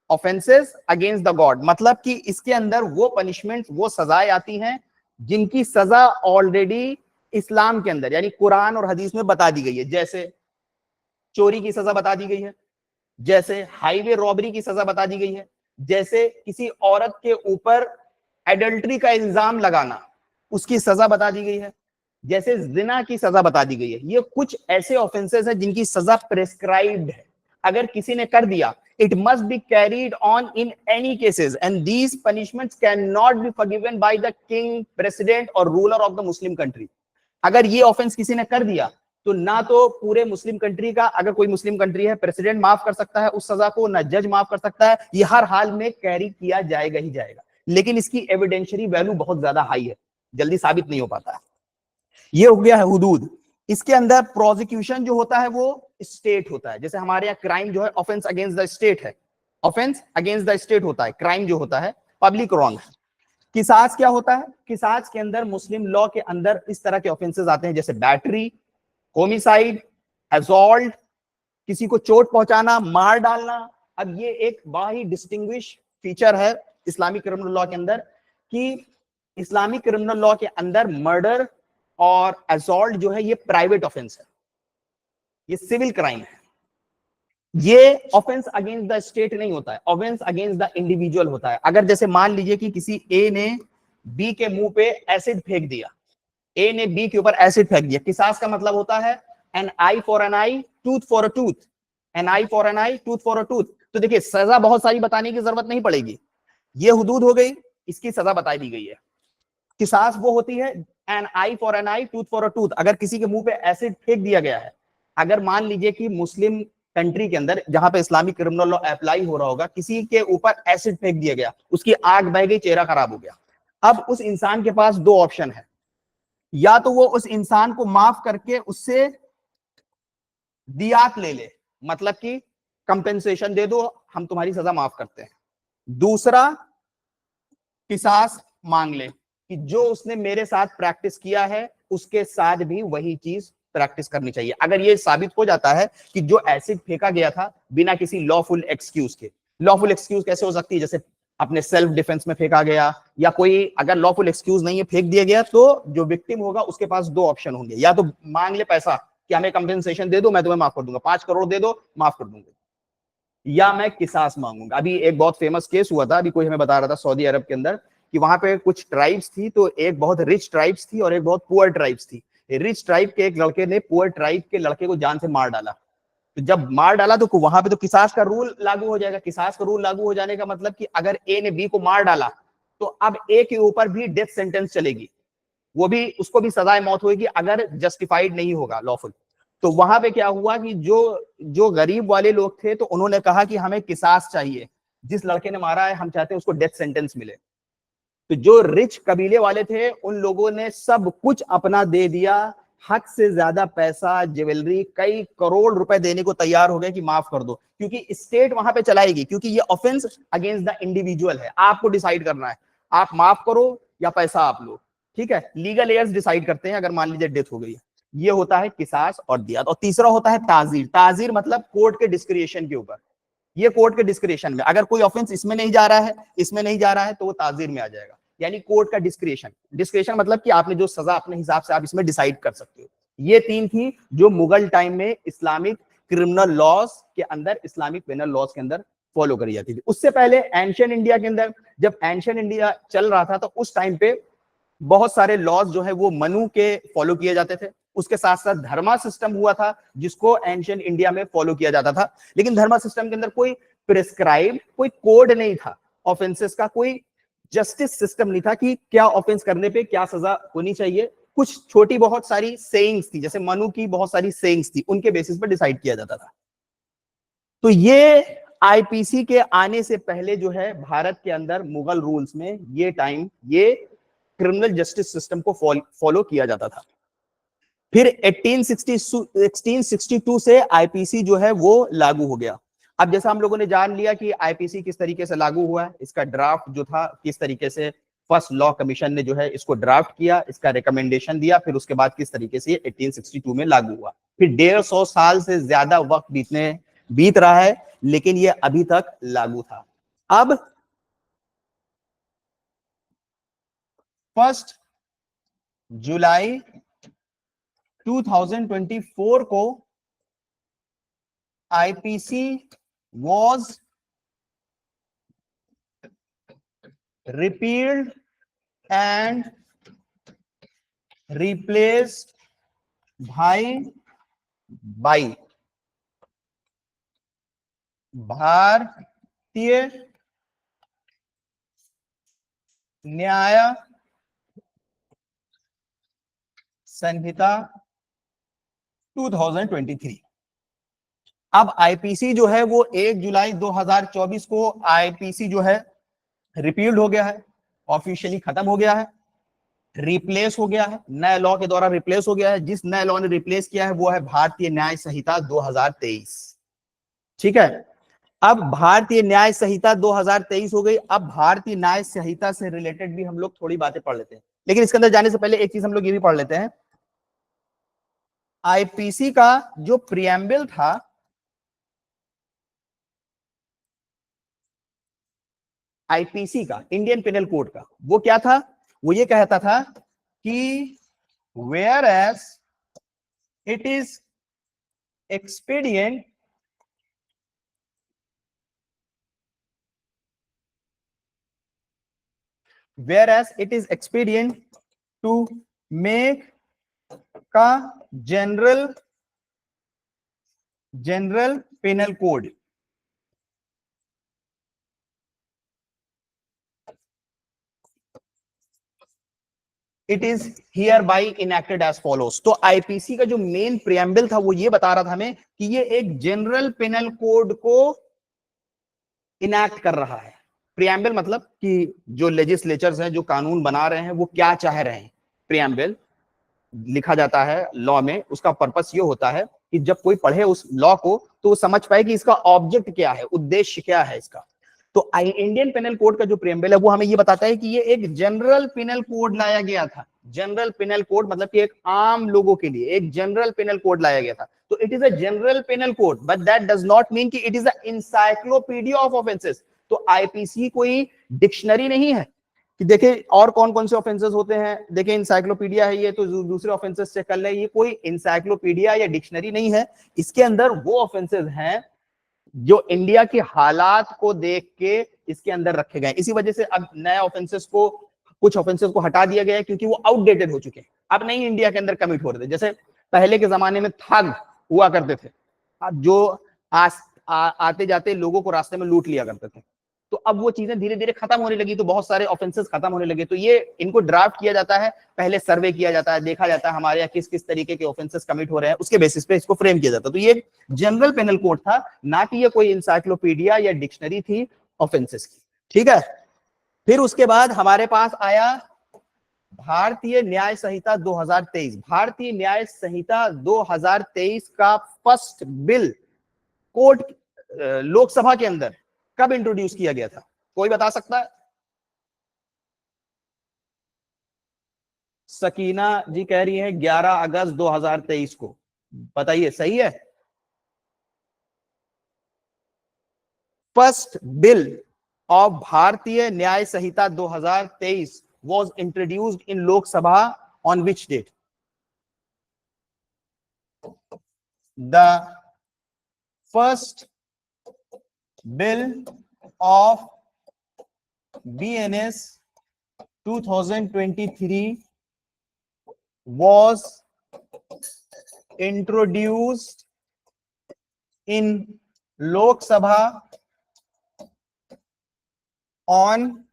Offences against the God मतलब कि इसके अंदर वो पनिशमेंट, वो सजाएं आती हैं जिनकी सजा ऑलरेडी इस्लाम के अंदर यानी कुरान और हदीस में बता दी गई है। जैसे चोरी की सजा बता दी गई है, जैसे हाईवे रॉबरी की सजा बता दी गई है, जैसे किसी औरत के ऊपर एडल्ट्री का इल्जाम लगाना उसकी सजा बता दी गई है, जैसे जिना की सजा बता दी गई है। ये कुछ ऐसे ऑफेंसेस हैं जिनकी सजा प्रेस्क्राइब्ड है। अगर किसी ने कर दिया, it must be carried on in any cases and these punishments cannot be forgiven by the king, president or ruler of the Muslim country। अगर ये ऑफेंस किसी ने कर दिया तो ना तो पूरे मुस्लिम कंट्री का, अगर कोई मुस्लिम कंट्री है, प्रेसिडेंट माफ कर सकता है उस सजा को, ना जज माफ कर सकता है, ये हर हाल में कैरी किया जाएगा ही जाएगा। लेकिन इसकी एविडेंशियरी वैल्यू बहुत ज्यादा हाई है, जल्दी साबित नहीं हो पाता है। ये हो गया है हुदूद। इसके अंदर प्रोसिक्यूशन जो होता है वो स्टेट होता है। जैसे हमारे यहाँ क्राइम जो है ऑफेंस अगेंस्ट द स्टेट है, ऑफेंस अगेंस्ट द स्टेट होता है। क्राइम जो होता है पब्लिक रॉन्ग है। किसास क्या होता है? किसास के अंदर मुस्लिम लॉ के अंदर इस तरह के ऑफेंसेस आते हैं जैसे बैटरी, होमिसाइड, असॉल्ट, किसी को चोट पहुंचाना, मार डालना। अब ये एक बड़ा ही डिस्टिंग्विश फीचर है इस्लामिक क्रिमिनल लॉ के अंदर कि इस्लामिक क्रिमिनल लॉ के अंदर मर्डर और असॉल्ट जो है ये प्राइवेट ऑफेंस है, ये सिविल क्राइम है। ये ऑफेंस अगेंस्ट द स्टेट नहीं होता है, ऑफेंस अगेंस्ट द इंडिविजुअल होता है। अगर जैसे मान लीजिए कि किसी ए ने बी के मुंह पे एसिड फेंक दिया, ए ने बी के ऊपर एसिड फेंक दिया, किसास का मतलब होता है an eye for an eye, tooth for a tooth, an eye for an eye, tooth for a tooth. तो देखिए सजा बहुत सारी बताने की जरूरत नहीं पड़ेगी, ये हुदूद हो गई, इसकी सजा बता दी गई है। किसास वो होती है an eye for an eye, tooth for a tooth. अगर किसी के मुंह पे एसिड फेंक दिया गया है, अगर मान लीजिए कि मुस्लिम कंट्री के अंदर जहां पे इस्लामिक क्रिमिनल लॉ अप्लाई हो रहा होगा, किसी के ऊपर एसिड फेंक दिया गया, उसकी आंख बह गई, चेहरा खराब हो गया। अब उस इंसान के पास 2 ऑप्शन है, या तो वो उस इंसान को माफ करके उससे दियात ले ले, मतलब कि कंपेंसेशन दे दो, हम तुम्हारी सजा माफ करते हैं। दूसरा किसास मांग ले कि जो उसने मेरे साथ प्रैक्टिस किया है उसके साथ भी वही चीज प्रैक्टिस करनी चाहिए। अगर ये साबित हो जाता है कि जो एसिड फेंका गया था बिना किसी लॉफुल एक्सक्यूज के, लॉफुल एक्सक्यूज कैसे हो सकती है? जैसे अपने सेल्फ डिफेंस में फेंका गया, या कोई अगर लॉफुल एक्सक्यूज नहीं है, फेंक दिया गया, तो जो विक्टिम होगा उसके पास 2 ऑप्शन होंगे, या तो मांग ले पैसा कि हमें कंपेंसेशन दे दो, मैं तुम्हें माफ कर दूंगा, 5 करोड़ दे दो, माफ कर दूंगा, या मैं किसास मांगूंगा। अभी एक बहुत फेमस केस हुआ था, अभी कोई हमें बता रहा था सऊदी अरब के अंदर कि वहां पे कुछ ट्राइब्स थी, तो एक बहुत रिच ट्राइब्स थी और एक बहुत पुअर ट्राइब्स थी। रिच ट्राइब के एक लड़के ने पुअर ट्राइब के लड़के को जान से मार डाला। तो जब मार डाला तो वहां पे तो किसास का रूल लागू हो जाएगा। किसास का रूल लागू हो जाने का मतलब कि अगर ए ने बी को मार डाला तो अब ए के ऊपर भी डेथ सेंटेंस चलेगी, वो भी, उसको भी सजाए मौत होगी अगर जस्टिफाइड नहीं होगा, लॉफुल। तो वहां पे क्या हुआ कि जो गरीब वाले लोग थे तो उन्होंने कहा कि हमें किसास चाहिए, जिस लड़के ने मारा है हम चाहते हैं उसको डेथ सेंटेंस मिले। तो जो रिच कबीले वाले थे उन लोगों ने सब कुछ अपना दे दिया, हद से ज्यादा पैसा, ज्वेलरी, कई करोड़ रुपए देने को तैयार हो गए कि माफ कर दो, क्योंकि स्टेट वहां पे चलाएगी, क्योंकि ये ऑफेंस अगेंस्ट द इंडिविजुअल है। आपको डिसाइड करना है, आप माफ करो या पैसा आप लो। ठीक है, लीगल एयर्स डिसाइड करते हैं अगर मान लीजिए डेथ हो गई है। ये होता है किसास और दियात। और तीसरा होता है ताजीर। ताजीर मतलब कोर्ट के डिस्क्रिएशन के ऊपर, ये कोर्ट के डिस्क्रिएशन में, अगर कोई ऑफेंस इसमें नहीं जा रहा है, इसमें नहीं जा रहा है, तो वो ताजीर में आ जाएगा, यानी कोर्ट का डिस्क्रिएशन। डिस्क्रिएशन मतलब कि आपने जो सजा अपने हिसाब से आप इसमें डिसाइड कर सकते हो। ये तीन थी जो मुगल टाइम में इस्लामिक क्रिमिनल लॉज के अंदर, इस्लामिक पेनल लॉज के अंदर फॉलो करी जाती थी। उससे पहले एंशियंट इंडिया के अंदर, जब एंशियंट इंडिया चल रहा था, तो उस टाइम पे बहुत सारे लॉज जो है वो मनु के फॉलो किए जाते थे। उसके साथ साथ धर्मा सिस्टम हुआ था जिसको एंशियंट इंडिया में फॉलो किया जाता था। लेकिन धर्मा सिस्टम के अंदर कोई प्रिस्क्राइब, कोई कोड नहीं था ऑफेंसेस का, कोई जस्टिस सिस्टम नहीं था कि क्या ऑफेंस करने पे क्या सजा होनी चाहिए। कुछ छोटी बहुत सारी सेइंग्स थी, जैसे मनु की बहुत सारी सेइंग्स थी, उनके बेसिस पर डिसाइड किया जाता था। तो ये आईपीसी के आने से पहले जो है भारत के अंदर मुगल रूल्स में ये टाइम, ये क्रिमिनल जस्टिस सिस्टम को फॉलो किया जाता था। फिर 1862 से आईपीसी जो है वो लागू हो गया। अब जैसा हम लोगों ने जान लिया कि आईपीसी किस तरीके से लागू हुआ है, इसका ड्राफ्ट जो था किस तरीके से फर्स्ट लॉ कमीशन ने जो है इसको ड्राफ्ट किया, इसका रिकमेंडेशन दिया, फिर उसके बाद किस तरीके से 1862 में लागू हुआ। फिर 150 साल से ज्यादा वक्त बीत रहा है, लेकिन ये अभी तक लागू था। अब 1 जुलाई 2024 को IPC was repealed and replaced by भारतीय न्याय संहिता 2023। अब आईपीसी जो है वो 1 जुलाई 2024 को आईपीसी जो है रिपील्ड हो गया है, ऑफिशियली खत्म हो गया है, रिप्लेस हो गया है, नए लॉ के द्वारा रिप्लेस हो गया है। जिस नए लॉ ने रिप्लेस किया है वो है भारतीय न्याय संहिता 2023। ठीक है, अब भारतीय न्याय संहिता 2023 हो गई। अब भारतीय न्याय संहिता से रिलेटेड भी हम लोग थोड़ी बातें पढ़ लेते हैं, लेकिन इसके अंदर जाने से पहले एक चीज हम लोग ये भी पढ़ लेते हैं। आईपीसी का जो प्रियम्बल था, आईपीसी का, इंडियन पिनल कोड का, वो क्या था? वो ये कहता था कि whereas it is expedient whereas it is expedient to make a general penal code. It is hereby enacted as follows. तो आईपीसी का जो मेन प्रियम्बल था वो ये बता रहा था हमें कि ये एक जनरल पेनल कोड को इनैक्ट कर रहा है। प्रियम्बल मतलब कि जो लेजिस्लेचर्स हैं, जो कानून बना रहे हैं, वो क्या चाह रहे हैं। प्रियम्बल लिखा जाता है लॉ में, उसका पर्पस ये होता है कि जब कोई पढ़े उस लॉ को तो वो समझ पाए कि इसका ऑब्जेक्ट क्या है, उद्देश्य क्या है इसका। तो इंडियन पेनल कोड का जो प्रियम्बल है वो हमें ये बताता है कि ये एक जनरल पेनल कोड लाया गया था। जनरल पेनल कोड मतलब कि एक आम लोगों के लिए एक जनरल पेनल कोड लाया गया था। तो it is a general penal code, but that does not mean कि it is a encyclopedia of offences. तो आईपीसी कोई डिक्शनरी नहीं है कि देखे और कौन कौन से ऑफेंसेस होते हैं, देखे इंसाइक्लोपीडिया है ये, तो दूसरे ऑफेंसेस चेक कर ले। ये कोई इंसाइक्लोपीडिया या डिक्शनरी नहीं है। इसके अंदर वो ऑफेंसेस हैं जो इंडिया के हालात को देख के इसके अंदर रखे गए। इसी वजह से अब नए ऑफेंसेस को, कुछ ऑफेंसेस को हटा दिया गया है क्योंकि वो आउटडेटेड हो चुके हैं, अब नहीं इंडिया के अंदर कमिट हो रहे थे। जैसे पहले के जमाने में ठग हुआ करते थे, अब जो आते जाते लोगों को रास्ते में लूट लिया करते थे, तो अब वो चीजें धीरे धीरे खत्म होने लगी, तो बहुत सारे ऑफेंसेस खत्म होने लगे। तो ये इनको ड्राफ्ट किया जाता है, पहले सर्वे किया जाता है, देखा जाता है हमारे यहाँ किस किस तरीके के ऑफेंसेस कमिट हो रहे हैं, उसके बेसिस पे इसको फ्रेम किया जाता है। तो ये जनरल पेनल कोड था, ना कि ये कोई इंसाइक्लोपीडिया या डिक्शनरी थी ऑफेंसेस की। ठीक है, फिर उसके बाद हमारे पास आया भारतीय न्याय संहिता 2023। भारतीय न्याय संहिता 2023 का फर्स्ट बिल कोर्ट लोकसभा के अंदर कब इंट्रोड्यूस किया गया था? कोई बता सकता है? सकीना जी कह रही है 11 अगस्त 2023 को। बताइए सही है? फर्स्ट बिल ऑफ भारतीय न्याय संहिता 2023 was introduced in Lok Sabha on which date? The first bill of BNS 2023 was introduced in Lok Sabha on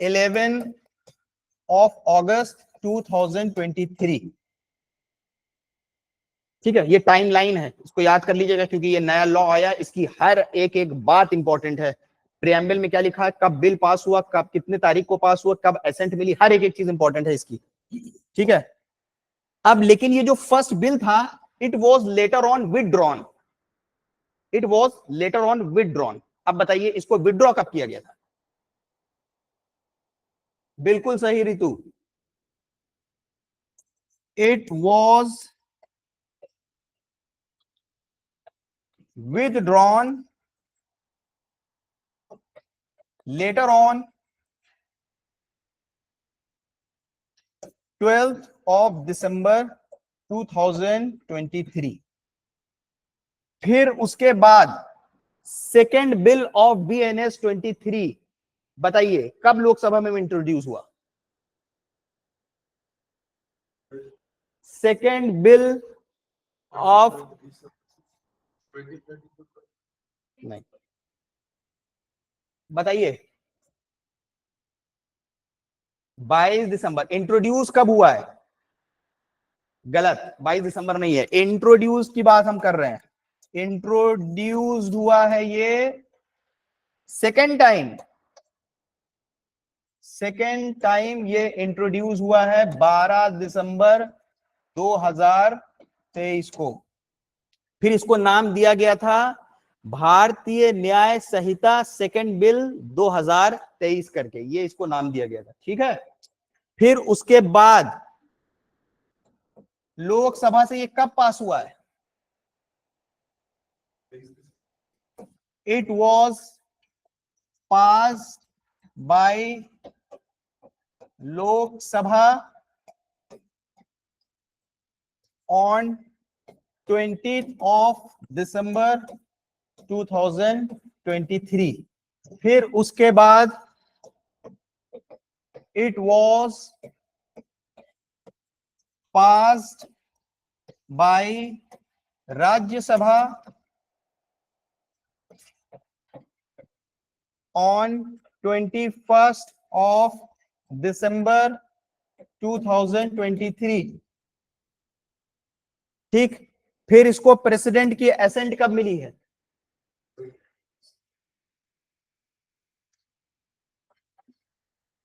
11 of August 2023। ठीक है, ये टाइम लाइन है, इसको याद कर लीजिएगा क्योंकि ये नया लॉ आया, इसकी हर एक एक बात इंपॉर्टेंट है। प्रियम्बल में क्या लिखा है, कब बिल पास हुआ, कब कितने तारीख को पास हुआ, कब एसेंट मिली, हर एक एक चीज इंपॉर्टेंट है इसकी। ठीक है, अब लेकिन ये जो फर्स्ट बिल था, it was later on withdrawn, it was later on withdrawn. अब बताइए इसको विदड्रॉ कब किया गया था? बिल्कुल सही Ritu, it was withdrawn later on 12th of December 2023। फिर उसके बाद सेकेंड बिल ऑफ BNS 23, बताइए कब लोकसभा में इंट्रोड्यूस हुआ? सेकेंड बिल ऑफ, नहीं बताइए 22 दिसंबर। इंट्रोड्यूस कब हुआ है? गलत, 22 दिसंबर नहीं है, इंट्रोड्यूस की बात हम कर रहे हैं। इंट्रोड्यूस्ड हुआ है ये सेकेंड टाइम ये इंट्रोड्यूस हुआ है 12 दिसंबर 2023 को। फिर इसको नाम दिया गया था भारतीय न्याय संहिता सेकेंड बिल 2023 करके, ये इसको नाम दिया गया था। ठीक है, फिर उसके बाद लोकसभा से ये कब पास हुआ है? It was passed by Lok Sabha on 20th of December 2023। फिर उसके बाद it was passed by Rajya Sabha on 21st of December 2023। ठीक, फिर इसको प्रेसिडेंट की एसेंट कब मिली है?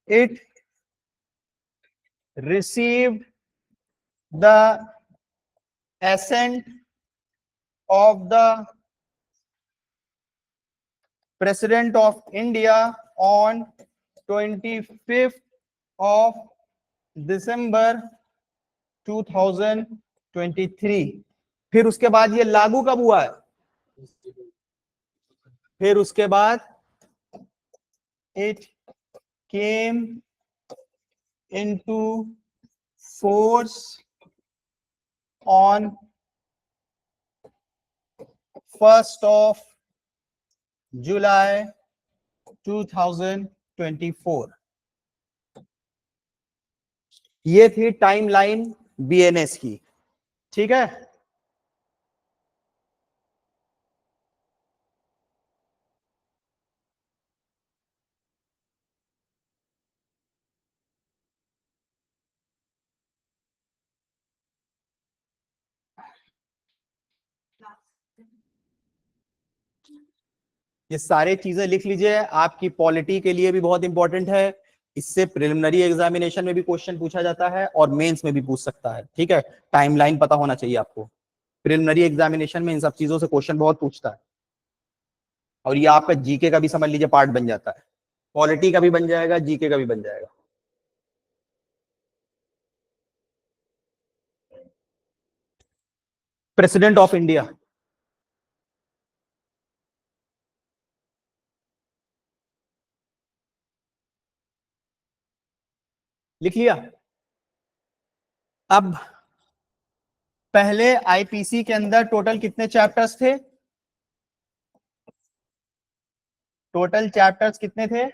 It received the assent of the President of India on 25th of December 2023। फिर उसके बाद ये लागू कब हुआ है? फिर उसके बाद it came into force on 1st of July 2024। ये थी टाइमलाइन BNS की। ठीक है, ये सारे चीजें लिख लीजिए, आपकी पॉलिटी के लिए भी बहुत इंपॉर्टेंट है। इससे प्रिलिमिनरी एग्जामिनेशन में भी क्वेश्चन पूछा जाता है और मेंस में भी पूछ सकता है। ठीक है, टाइमलाइन पता होना चाहिए आपको। प्रिलिमिनरी एग्जामिनेशन में इन सब चीजों से क्वेश्चन बहुत पूछता है, और ये आपका जीके का भी समझ लीजिए पार्ट बन जाता है, पॉलिटी का भी बन जाएगा, जीके का भी बन जाएगा। President of India. लिख लिया। अब पहले आईपीसी के अंदर टोटल कितने चैप्टर्स थे? टोटल चैप्टर्स कितने थे?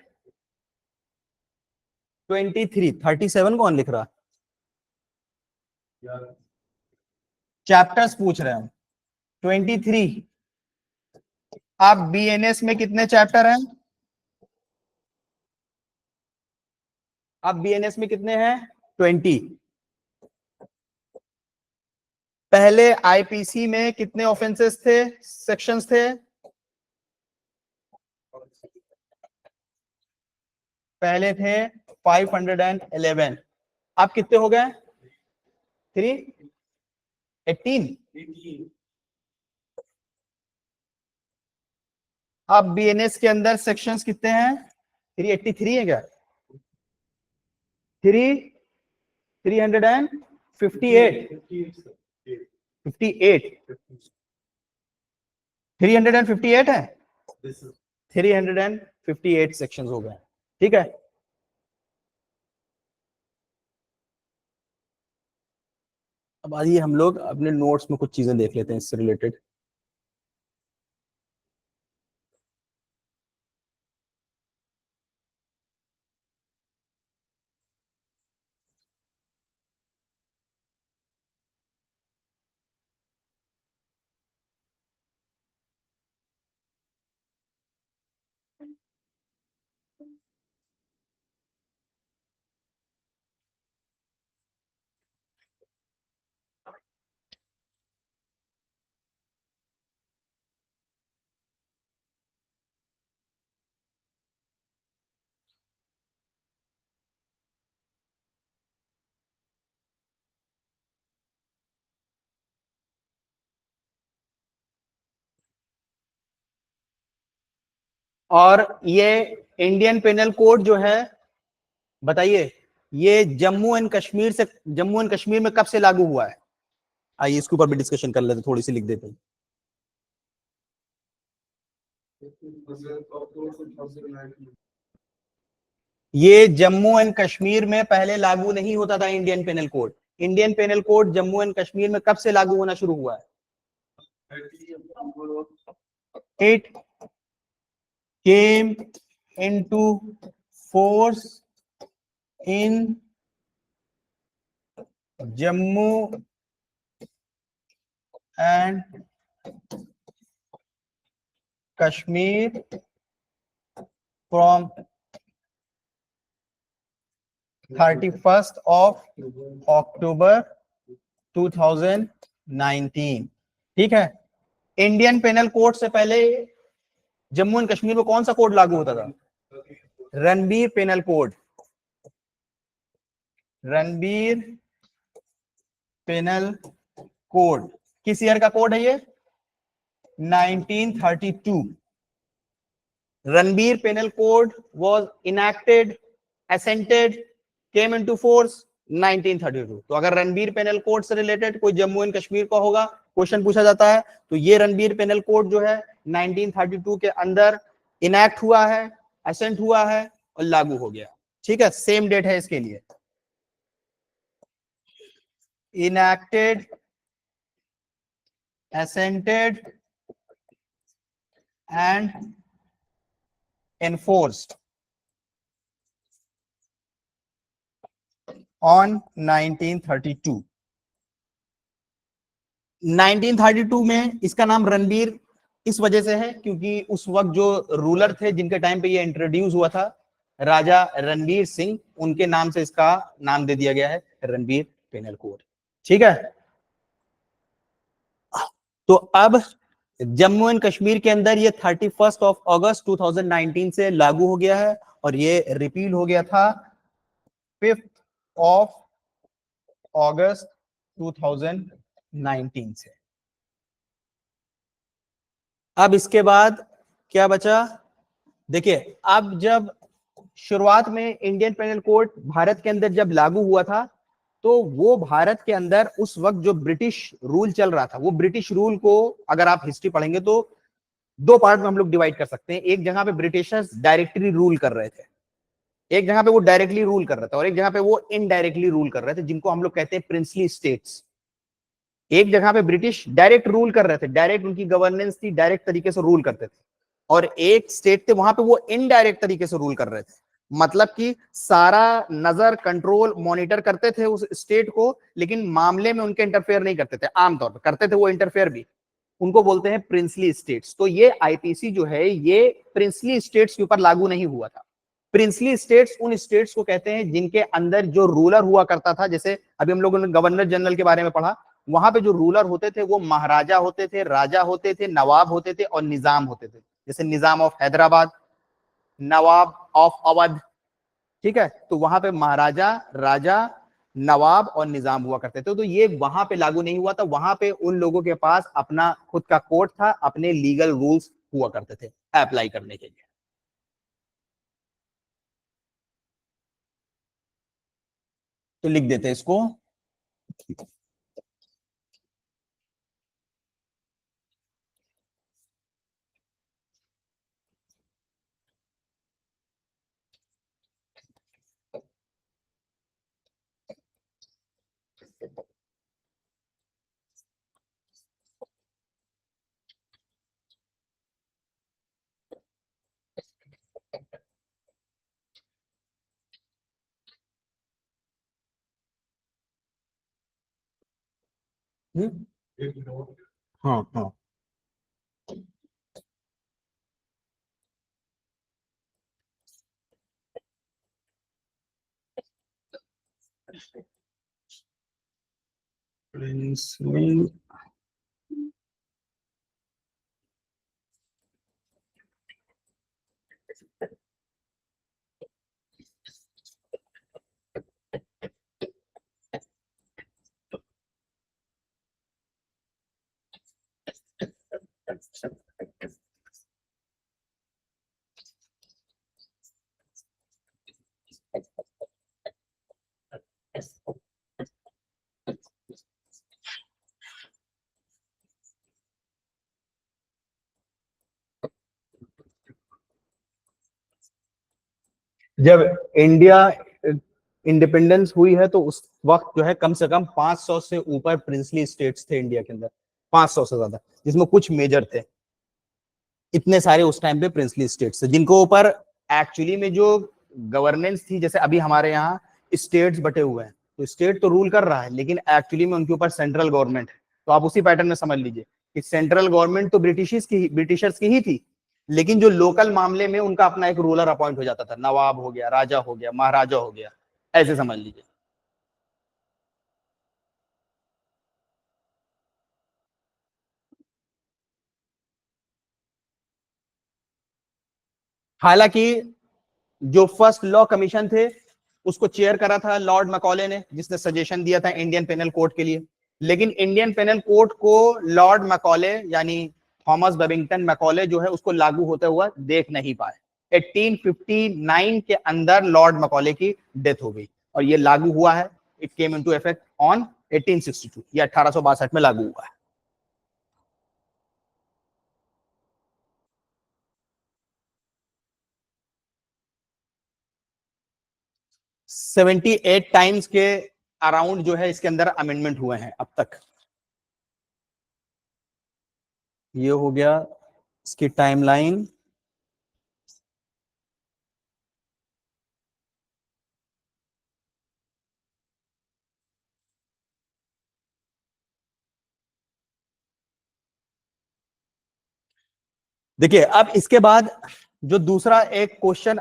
23। 37 कौन लिख रहा? चैप्टर्स पूछ रहे हैं 23। अब बीएनएस में कितने चैप्टर हैं? अब बीएनएस में कितने हैं? 20। पहले आईपीसी में कितने ऑफेंसेस थे, सेक्शंस थे? पहले थे 511। अब कितने हो गए? 318। अब बीएनएस के अंदर सेक्शंस कितने हैं? 383 है क्या? 358। 358 है। 358 सेक्शंस हो गए। ठीक है। अब आइए हम लोग अपने नोट्स में कुछ चीजें देख लेते हैं इससे रिलेटेड। और ये इंडियन पेनल कोड जो है, बताइए, ये जम्मू एंड कश्मीर में कब से लागू हुआ है? आइए इसके ऊपर भी डिस्कशन कर लेते, थोड़ी सी लिख देते हैं। ये जम्मू एंड कश्मीर में पहले लागू नहीं होता था Indian penal code. Indian penal code Jammu and Kashmir में कब से लागू होना शुरू हुआ है? It came into force in Jammu and Kashmir from 31st of October 2019। ठीक है। इंडियन पेनल कोड से पहले जम्मू एंड कश्मीर में कौन सा कोड लागू होता था? Ranbir penal code. Ranbir penal code किस ईयर का कोड है ये? 1932। Ranbir penal code was enacted, assented, came into force 1932। तो अगर रणबीर पेनल कोड से रिलेटेड कोई जम्मू एंड कश्मीर का होगा, क्वेश्चन पूछा जाता है, तो ये रणबीर पेनल कोड जो है 1932 के अंदर इनैक्ट हुआ है, असेंट हुआ है और लागू हो गया। ठीक है, सेम डेट है इसके लिए। enacted, assented and enforced on 1932। 1932 में इसका नाम रणबीर इस वजह से है क्योंकि उस वक्त जो रूलर थे जिनके टाइम पे ये इंट्रोड्यूस हुआ था, राजा रणबीर सिंह, उनके नाम से इसका नाम दे दिया गया है रणबीर पेनल कोड। ठीक है। तो अब जम्मू एंड कश्मीर के अंदर ये 31 ऑफ अगस्त 2019 से लागू हो गया है और ये रिपील हो गया था 5 ऑफ अगस्त 2019 से। अब इसके बाद क्या बचा? देखिए, अब जब शुरुआत में इंडियन पेनल कोड भारत के अंदर जब लागू हुआ था, तो वो भारत के अंदर उस वक्त जो ब्रिटिश रूल चल रहा था, वो ब्रिटिश रूल को अगर आप हिस्ट्री पढ़ेंगे तो दो पार्ट में हम लोग डिवाइड कर सकते हैं। एक जगह पे ब्रिटिशर्स डायरेक्टली रूल कर रहे थे, एक जगह पे वो डायरेक्टली रूल कर रहे थे, और एक जगह पे वो इनडायरेक्टली रूल कर रहे थे, जिनको हम लोग कहते हैं प्रिंसली स्टेट्स। एक जगह पे ब्रिटिश डायरेक्ट रूल कर रहे थे, डायरेक्ट उनकी गवर्नेंस थी, डायरेक्ट तरीके से रूल करते थे, और एक स्टेट थे वहां पे वो इनडायरेक्ट तरीके से रूल कर रहे थे। मतलब कि सारा नजर, कंट्रोल, मॉनिटर करते थे उस स्टेट को, लेकिन मामले में उनके इंटरफेयर नहीं करते थे। आमतौर पर करते थे वो इंटरफेयर भी, उनको बोलते हैं प्रिंसली स्टेट्स। तो ये आईपीसी जो है ये प्रिंसली स्टेट्स के ऊपर लागू नहीं हुआ था। प्रिंसली स्टेट्स उन स्टेट्स को कहते हैं जिनके अंदर जो रूलर हुआ करता था, जैसे अभी हम लोगों ने गवर्नर जनरल के बारे में पढ़ा, वहां पे जो रूलर होते थे वो महाराजा होते थे, राजा होते थे, नवाब होते थे और निजाम होते थे। जैसे निजाम ऑफ हैदराबाद, नवाब ऑफ अवध, ठीक है। तो वहां पे महाराजा, राजा, नवाब और निजाम हुआ करते थे। तो ये वहां पे लागू नहीं हुआ था, वहां पे उन लोगों के पास अपना खुद का कोर्ट था, अपने लीगल रूल्स हुआ करते थे अप्लाई करने के लिए। तो लिख देते हैं इसको। एक नोट। हाँ हाँ। प्रिंसली जब इंडिया इंडिपेंडेंस हुई है तो उस वक्त जो है कम से कम 500 से ऊपर प्रिंसली स्टेट्स थे इंडिया के अंदर, 500 से ज्यादा, जिसमें कुछ मेजर थे। इतने सारे उस टाइम पे प्रिंसली स्टेट्स थे जिनको ऊपर एक्चुअली में जो गवर्नेंस थी। जैसे अभी हमारे यहाँ स्टेट्स बटे हुए हैं, तो स्टेट तो रूल कर रहा है, लेकिन एक्चुअली में उनके ऊपर सेंट्रल गवर्नमेंट है। तो आप उसी पैटर्न में समझ लीजिए कि सेंट्रल गवर्नमेंट तो ब्रिटिशर्स की ही थी, लेकिन जो लोकल मामले में उनका अपना एक रूलर अपॉइंट हो जाता था, नवाब हो गया, राजा हो गया, महाराजा हो गया, ऐसे समझ लीजिए। हालांकि जो फर्स्ट लॉ कमीशन थे उसको चेयर करा था लॉर्ड मैकॉले ने, जिसने सजेशन दिया था इंडियन पेनल कोड के लिए। लेकिन इंडियन पेनल कोड को लॉर्ड मैकॉले यानी थॉमस बेबिंगटन मैकॉले जो है उसको लागू होते हुआ देख नहीं पाए। 1859 के अंदर लॉर्ड मैकॉले की डेथ हो गई और ये लागू हुआ है। It came into effect on 1862, ये 1862 में लागू हुआ है। 78 टाइम्स के अराउंड जो है इसके अंदर अमेंडमेंट हुए हैं अब तक। ये हो गया इसकी टाइमलाइन। देखिए अब इसके बाद जो दूसरा एक क्वेश्चन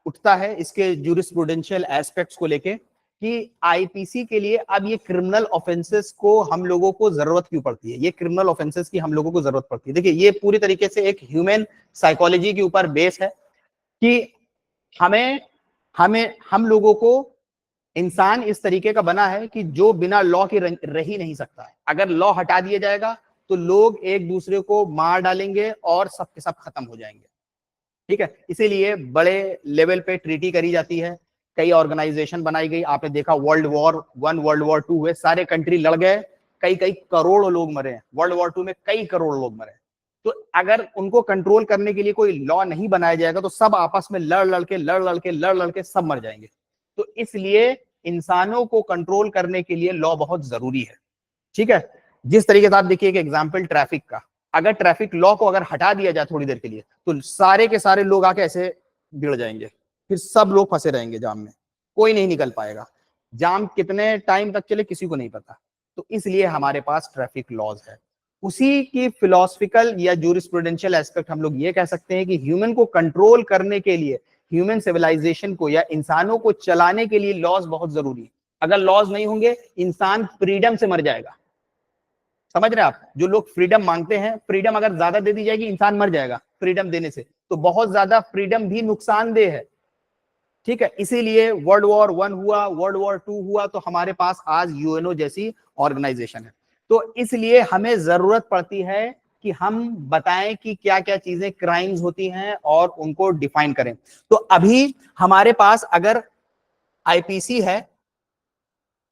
उठता है इसके ज्यूरिस्प्रूडेंशियल एस्पेक्ट्स को लेके कि आईपीसी के लिए अब ये क्रिमिनल ऑफेंसेस को हम लोगों को जरूरत क्यों पड़ती है, ये क्रिमिनल ऑफेंसेस की हम लोगों को जरूरत पड़ती है। देखिए ये पूरी तरीके से एक ह्यूमन साइकोलॉजी के ऊपर बेस है कि हमें हमें हम लोगों को इंसान इस तरीके का बना है कि जो बिना लॉ के रह ही नहीं सकता है। अगर लॉ हटा दिया जाएगा तो लोग एक दूसरे को मार डालेंगे और सब के सब खत्म हो जाएंगे, ठीक है। इसीलिए बड़े लेवल पे ट्रीटी करी जाती है, कई ऑर्गेनाइजेशन बनाई गई, आपने देखा वर्ल्ड वॉर 2 हुए, सारे कंट्री लड़ गए, कई कई करोड़ लोग मरे हैं वर्ल्ड वॉर 2 में, कई करोड़ लोग मरे। तो अगर उनको कंट्रोल करने के लिए कोई लॉ नहीं बनाया जाएगा तो सब आपस में लड़ लड़ के सब मर जाएंगे। तो इसलिए इंसानों को कंट्रोल करने के लिए लॉ बहुत जरूरी है। ठीक है, जिस तरीके से आप देखिए एक एग्जाम्पल ट्रैफिक का, अगर ट्रैफिक लॉ को अगर हटा दिया जाए थोड़ी देर के लिए तो सारे के सारे लोग आके ऐसे भिड़ जाएंगे, फिर सब लोग फंसे रहेंगे जाम में, कोई नहीं निकल पाएगा। जाम कितने टाइम तक चले किसी को नहीं पता। तो इसलिए हमारे पास ट्रैफिक लॉज है। उसी की फिलोसफिकल या जूरिस्प्रूडेंशियल एस्पेक्ट हम लोग ये कह सकते हैं कि ह्यूमन को कंट्रोल करने के लिए, ह्यूमन सिविलाइजेशन को या इंसानों को चलाने के लिए लॉज बहुत जरूरी है। अगर लॉज नहीं होंगे इंसान फ्रीडम से मर जाएगा। समझ रहे हैं आप, जो लोग फ्रीडम मांगते हैं, फ्रीडम अगर ज्यादा दे दी जाएगी इंसान मर जाएगा फ्रीडम देने से, तो बहुत ज्यादा फ्रीडम भी नुकसानदेह है। ठीक है, इसीलिए वर्ल्ड वॉर 1 हुआ, वर्ल्ड वॉर 2 हुआ, तो हमारे पास आज यूएनओ जैसी ऑर्गेनाइजेशन है। तो इसलिए हमें जरूरत पड़ती है कि हम बताएं कि क्या क्या चीजें क्राइम्स होती हैं और उनको डिफाइन करें। तो अभी हमारे पास अगर आईपीसी है,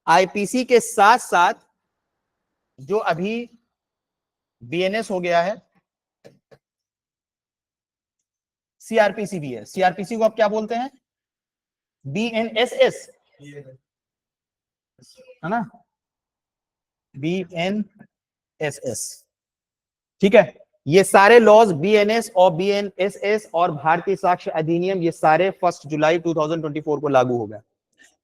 आईपीसी के साथ साथ जो अभी बीएनएस हो गया है, सीआरपीसी भी है। सीआरपीसी को आप क्या बोलते हैं? बीएनएसएस, है ना, बीएनएसएस। ठीक है, ये सारे लॉज बीएनएस और बीएनएसएस और भारतीय साक्ष्य अधिनियम, ये सारे 1 जुलाई 2024 को लागू हो गए।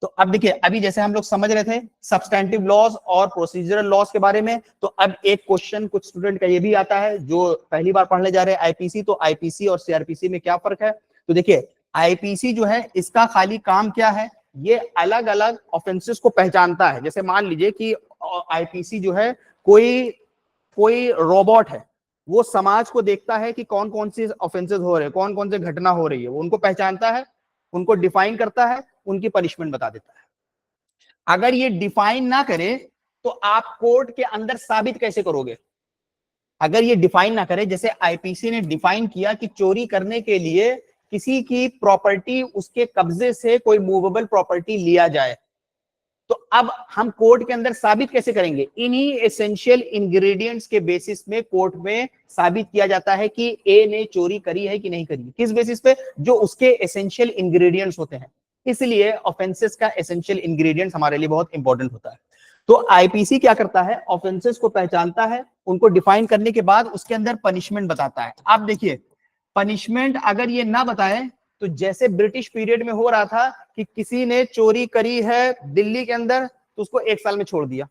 तो अब देखिए, अभी जैसे हम लोग समझ रहे थे सब्सटैंटिव लॉज और प्रोसीजरल लॉज के बारे में, तो अब एक क्वेश्चन कुछ स्टूडेंट का ये भी आता है जो पहली बार पढ़ने जा रहे हैं आईपीसी, तो आईपीसी और सीआरपीसी में क्या फर्क है? तो देखिए, आईपीसी जो है इसका खाली काम क्या है, ये अलग अलग ऑफेंसेस को पहचानता है। जैसे मान लीजिए कि आईपीसी जो है कोई कोई रोबोट है, वो समाज को देखता है कि कौन कौन सी ऑफेंसेस हो रहे हैं, कौन कौन से घटना हो रही है, वो उनको पहचानता है, उनको डिफाइन करता है, उनकी पनिशमेंट बता देता है। अगर ये डिफाइन ना करे तो आप कोर्ट के अंदर साबित कैसे करोगे? अगर ये डिफाइन ना करे, जैसे आईपीसी ने डिफाइन किया कि चोरी करने के लिए किसी की प्रॉपर्टी, उसके कब्जे से कोई मूवेबल प्रॉपर्टी लिया जाए, तो अब हम कोर्ट के अंदर साबित कैसे करेंगे? इन्हीं एसेंशियल इंग्रेडिएंट्स के बेसिस में कोर्ट में साबित किया जाता है कि ए ने चोरी करी है कि नहीं करी। किस बेसिस पे? जो उसके एसेंशियल इंग्रेडिएंट्स होते हैं। इसलिए ऑफेंसेस का एसेंशियल इंग्रेडिएंट्स हमारे लिए बहुत इंपॉर्टेंट होता है। तो आईपीसी क्या करता है? ऑफेंसेस को पहचानता है, उनको डिफाइन करने के बाद उसके अंदर पनिशमेंट बताता है। आप देखिए, पनिशमेंट अगर ये ना बताए तो जैसे ब्रिटिश पीरियड में हो रहा था कि किसी ने चोरी करी है दिल्ली के अंदर तो उसको 1 साल में छोड़ दिया,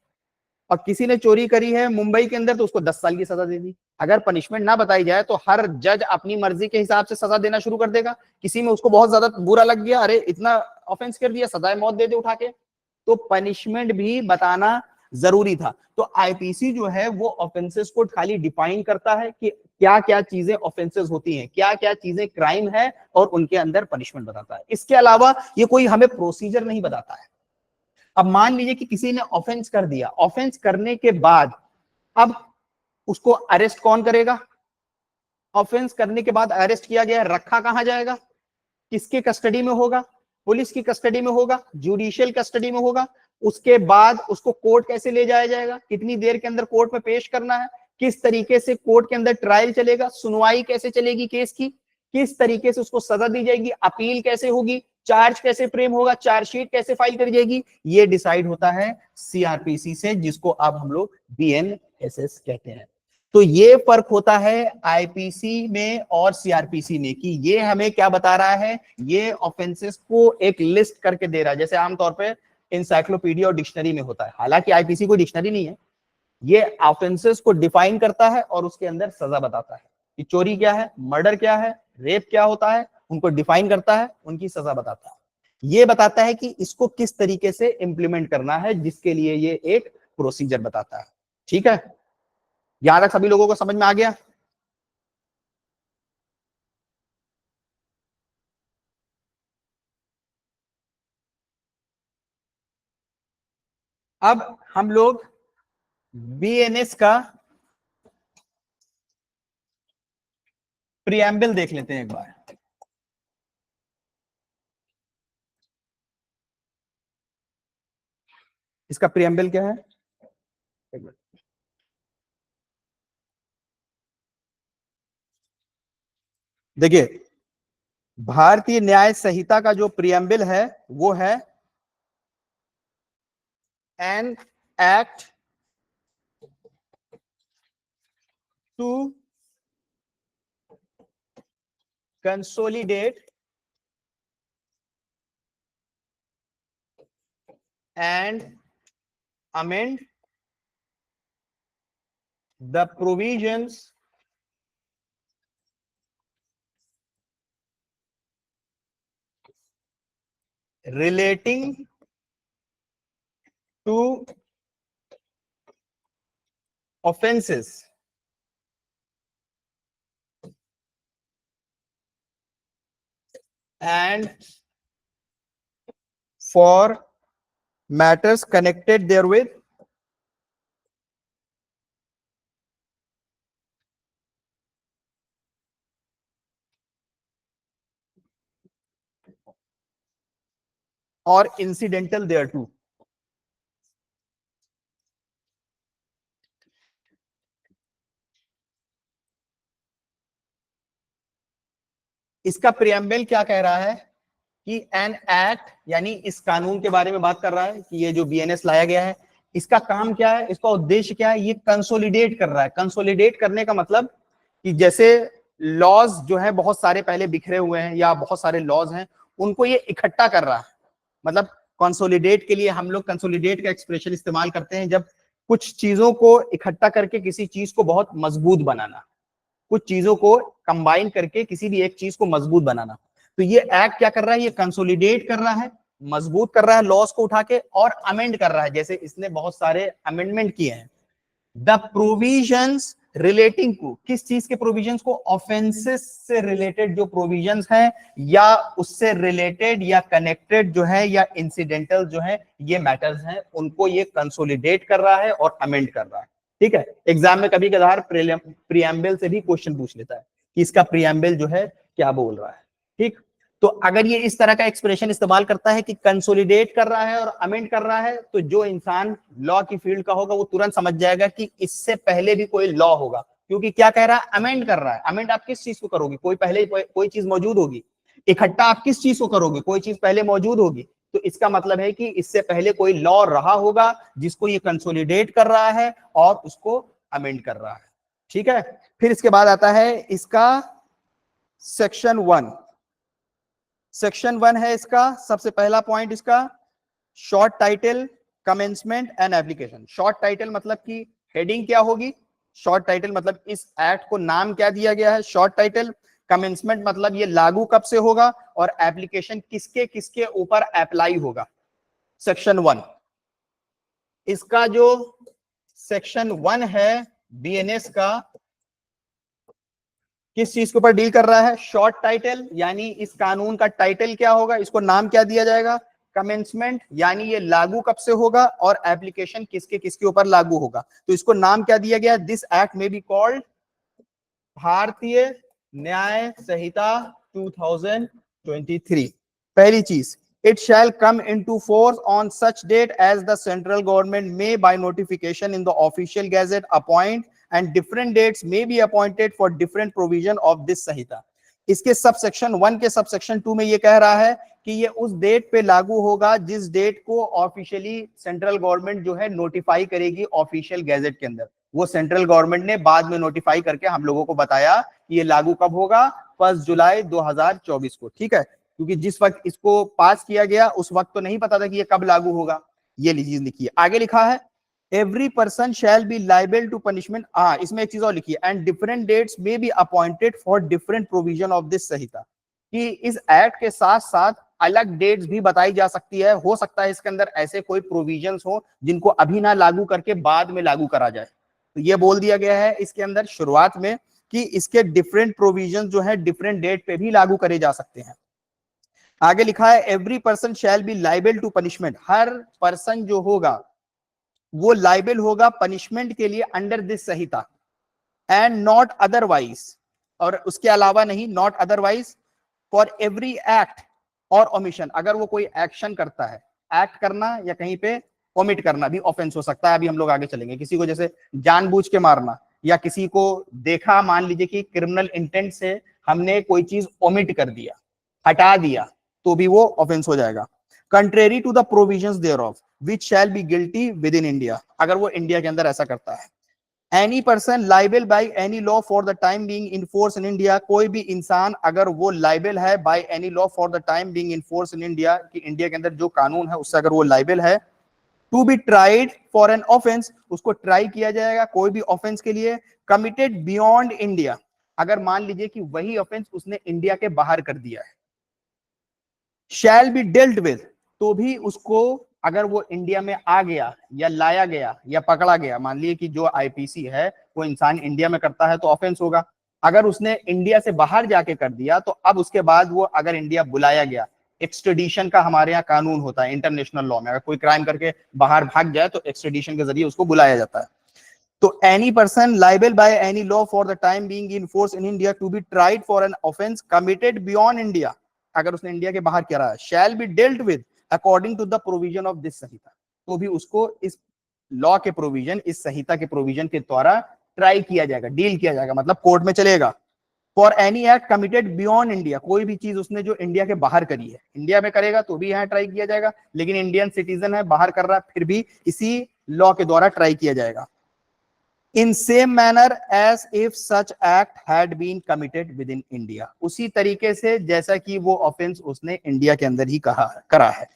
और किसी ने चोरी करी है मुंबई के अंदर तो उसको 10 साल की सजा दे दी। अगर पनिशमेंट ना बताई जाए तो हर जज अपनी मर्जी के हिसाब से सजा देना शुरू कर देगा। किसी में उसको बहुत ज्यादा बुरा लग गया, अरे इतना ऑफेंस कर दिया, सजाए मौत दे दे उठा के। तो पनिशमेंट भी बताना जरूरी था। तो आईपीसी जो है वो ऑफेंसेस को खाली डिफाइन करता है कि क्या क्या चीजें ऑफेंसेस होती हैं, क्या क्या चीजें क्राइम है, और उनके अंदर पनिशमेंट बताता है। इसके अलावा ये कोई हमें प्रोसीजर नहीं बताता है। अब मान लीजिए कि किसी ने ऑफेंस कर दिया, ऑफेंस करने के बाद अब उसको अरेस्ट कौन करेगा? ऑफेंस करने के बाद अरेस्ट किया गया, रखा कहां जाएगा? किसके कस्टडी में होगा? पुलिस की कस्टडी में होगा, जुडिशियल कस्टडी में होगा। उसके बाद उसको कोर्ट कैसे ले जाया जाएगा? कितनी देर के अंदर कोर्ट में पेश करना है? किस तरीके से कोर्ट के अंदर ट्रायल चलेगा? सुनवाई कैसे चलेगी केस की? किस तरीके से उसको सजा दी जाएगी? अपील कैसे होगी? चार्ज कैसे फ्रेम होगा? चार्जशीट कैसे फाइल करी जाएगी? ये डिसाइड होता है सीआरपीसी से, जिसको अब हम लोग बीएनएसएस कहते हैं। तो ये फर्क होता है आईपीसी में और सीआरपीसी में, कि ये हमें क्या बता रहा है? ये ऑफेंसेस को एक लिस्ट करके दे रहा है, जैसे आमतौर पे इंसाइक्लोपीडिया और डिक्शनरी में होता है। हालांकि आईपीसी कोई डिक्शनरी नहीं है, ये ऑफेंसेस को डिफाइन करता है और उसके अंदर सजा बताता है कि चोरी क्या है, मर्डर क्या है, रेप क्या होता है, उनको डिफाइन करता है, उनकी सजा बताता है। ये बताता है कि इसको किस तरीके से इंप्लीमेंट करना है, जिसके लिए ये एक प्रोसीजर बताता है। ठीक है, यहां तक सभी लोगों को समझ में आ गया? अब हम लोग बीएनएस का प्रिएम्बल देख लेते हैं एक बार। इसका प्रियम्बल क्या है? देखिए, भारतीय न्याय संहिता का जो प्रियम्बल है वो है an act to consolidate and amend the provisions relating to offenses and for matters connected therewith, or incidental thereto. इसका प्रियम्बल क्या कह रहा है कि एन एक्ट, यानी इस कानून के बारे में बात कर रहा है कि ये जो बीएनएस लाया गया है, इसका काम क्या है, इसका उद्देश्य क्या है? ये कंसोलिडेट कर रहा है। कंसोलिडेट करने का मतलब कि जैसे लॉज जो है बहुत सारे पहले बिखरे हुए हैं या बहुत सारे लॉज हैं, उनको ये इकट्ठा कर रहा है। मतलब कंसोलिडेट के लिए हम लोग कंसोलिडेट का एक्सप्रेशन इस्तेमाल करते हैं जब कुछ चीजों को इकट्ठा करके किसी चीज को बहुत मजबूत बनाना, कुछ चीजों को कंबाइन करके किसी भी एक चीज को मजबूत बनाना। तो ये एक्ट क्या कर रहा है? ये कंसोलिडेट कर रहा है, मजबूत कर रहा है लॉस को उठा के, और अमेंड कर रहा है। जैसे इसने बहुत सारे अमेंडमेंट किए हैं। द प्रोविजंस रिलेटिंग टू, किस चीज के प्रोविजंस को? ऑफेंसेस से रिलेटेड जो प्रोविजंस हैं, या उससे रिलेटेड या कनेक्टेड जो है, या इंसिडेंटल जो है, ये मैटर्स हैं, उनको ये कंसोलिडेट कर रहा है और अमेंड कर रहा है। ठीक है, एग्जाम में कभी कभार प्रियम्बल से भी क्वेश्चन पूछ लेता है कि इसका प्रियम्बल जो है क्या बोल रहा है। ठीक, तो अगर ये इस तरह का एक्सप्रेशन इस्तेमाल करता है कि कंसोलिडेट कर रहा है और अमेंड कर रहा है, तो जो इंसान लॉ की फील्ड का होगा वो तुरंत समझ जाएगा कि इससे पहले भी कोई लॉ होगा। क्योंकि क्या कह रहा है? अमेंड कर रहा है। अमेंड आप किस चीज को करोगे? कोई पहले कोई चीज मौजूद होगी। इकट्ठा आप किस चीज को करोगे? कोई चीज पहले मौजूद होगी। तो इसका मतलब है कि इससे पहले कोई लॉ रहा होगा जिसको ये कंसोलिडेट कर रहा है और उसको अमेंड कर रहा है। ठीक है, फिर इसके बाद आता है इसका सेक्शन 1। सेक्शन 1 है इसका सबसे पहला पॉइंट, इसका short title, commencement and application. Short title मतलब कि हेडिंग क्या होगी? शॉर्ट टाइटल मतलब इस एक्ट को नाम क्या दिया गया है? Short title. कमेंसमेंट मतलब ये लागू कब से होगा, और एप्लीकेशन किसके किसके ऊपर अप्लाई होगा। सेक्शन 1, इसका जो सेक्शन 1 है बीएनएस का, किस चीज के ऊपर डील कर रहा है? शॉर्ट टाइटल, यानी इस कानून का टाइटल क्या होगा, इसको नाम क्या दिया जाएगा? कमेंसमेंट, यानी ये लागू कब से होगा, और एप्लीकेशन किसके किसके ऊपर लागू होगा। तो इसको नाम क्या दिया गया? दिस एक्ट में बी कॉल्ड भारतीय न्याय संहिता 2023। पहली चीज, it shall come into force on such date as the central government may by notification in the official gazette appoint, and different dates may be appointed for different provision of this संहिता। इसके sub section 1 के sub section 2 में ये कह रहा है कि ये उस डेट पे लागू होगा जिस डेट को ऑफिशियली सेंट्रल गवर्नमेंट जो है नोटिफाई करेगी ऑफिशियल गैजेट के अंदर। वो सेंट्रल गवर्नमेंट ने बाद में नोटिफाई करके हम लोगों को बताया कि ये लागू कब होगा? 1 जुलाई 2024 को। ठीक है, क्योंकि जिस वक्त इसको पास किया गया उस वक्त तो नहीं पता था कि ये कब लागू होगा। ये चीज लिखी है। आगे लिखा है every person shall be liable to punishment. इसमें एक चीज और लिखी है, and different dates may be appointed for different provision of this संहिता। कि इस एक्ट के साथ साथ अलग डेट्स भी बताई जा सकती है। हो सकता है इसके अंदर ऐसे कोई प्रोविजंस हो जिनको अभी ना लागू करके बाद में लागू करा जाए। तो ये बोल दिया गया है इसके अंदर शुरुआत में कि इसके डिफरेंट प्रोविजन जो है डिफरेंट डेट पे भी लागू करे जा सकते हैं। आगे लिखा है every person shall be liable to punishment. हर पर्सन जो होगा वो लाइबल होगा पनिशमेंट के लिए अंडर दिस संहिता, एंड नॉट अदरवाइज, और उसके अलावा नहीं, not otherwise, for every act और ओमिशन। अगर वो कोई एक्शन करता है, एक्ट करना या कहीं पे ओमिट करना भी ऑफेंस हो सकता है। अभी हम लोग आगे चलेंगे। किसी को जैसे जानबूझ के मारना, या किसी को देखा, मान लीजिए कि क्रिमिनल इंटेंट से हमने कोई चीज ओमिट कर दिया, हटा दिया, तो भी वो ऑफेंस हो जाएगा। Contrary to the provisions thereof which shall be guilty within India, अगर वो इंडिया के अंदर ऐसा करता है। Any person liable by any law for the time being in force in India, कोई भी इंसान अगर वो लाइबल है by any law for the time being in force in India, कि इंडिया के अंदर जो कानून है उससे अगर वो लाइबल है, to be tried for an offence, उसको ट्राई किया जाएगा कोई भी ऑफेंस के लिए, कमिटेड बियॉन्ड इंडिया, अगर मान लीजिए कि वही ऑफेंस उसने इंडिया के बाहर कर दिया है। शैल बी डेल्ट विद, तो भी उसको अगर वो इंडिया में आ गया या लाया गया या पकड़ा गया, मान लीजिए कि जो आईपीसी है वो इंसान इंडिया में करता है तो ऑफेंस होगा। अगर उसने इंडिया से बाहर जाके कर दिया तो अब उसके बाद वो अगर इंडिया बुलाया गया, एक्सट्रेडिशन का हमारे यहाँ कानून होता है इंटरनेशनल लॉ में, अगर कोई क्राइम करके बाहर भाग जाए तो एक्सट्रेडिशन के जरिए उसको बुलाया जाता है। तो any person liable by any law for the time being in force in India to be tried for an offence committed beyond India, अगर उसने इंडिया के बाहर किया है, shall be dealt with according to the provision of this संहिता, तो भी उसको इस लॉ के प्रोविजन, इस संहिता के प्रोविजन के द्वारा ट्राई किया जाएगा, डील किया जाएगा, मतलब कोर्ट में चलेगा। For any act committed beyond India, कोई भी चीज उसने जो इंडिया के बाहर करी है, इंडिया में करेगा तो भी यहाँ ट्राई किया जाएगा, लेकिन इंडियन सिटीजन है, बाहर कर रहा है, फिर भी इसी लॉ के द्वारा ट्राई किया जाएगा। In same manner as if such act had been committed within India, उसी तरीके से जैसा कि वो ऑफेंस उसने इंडिया के अंदर ही करा है।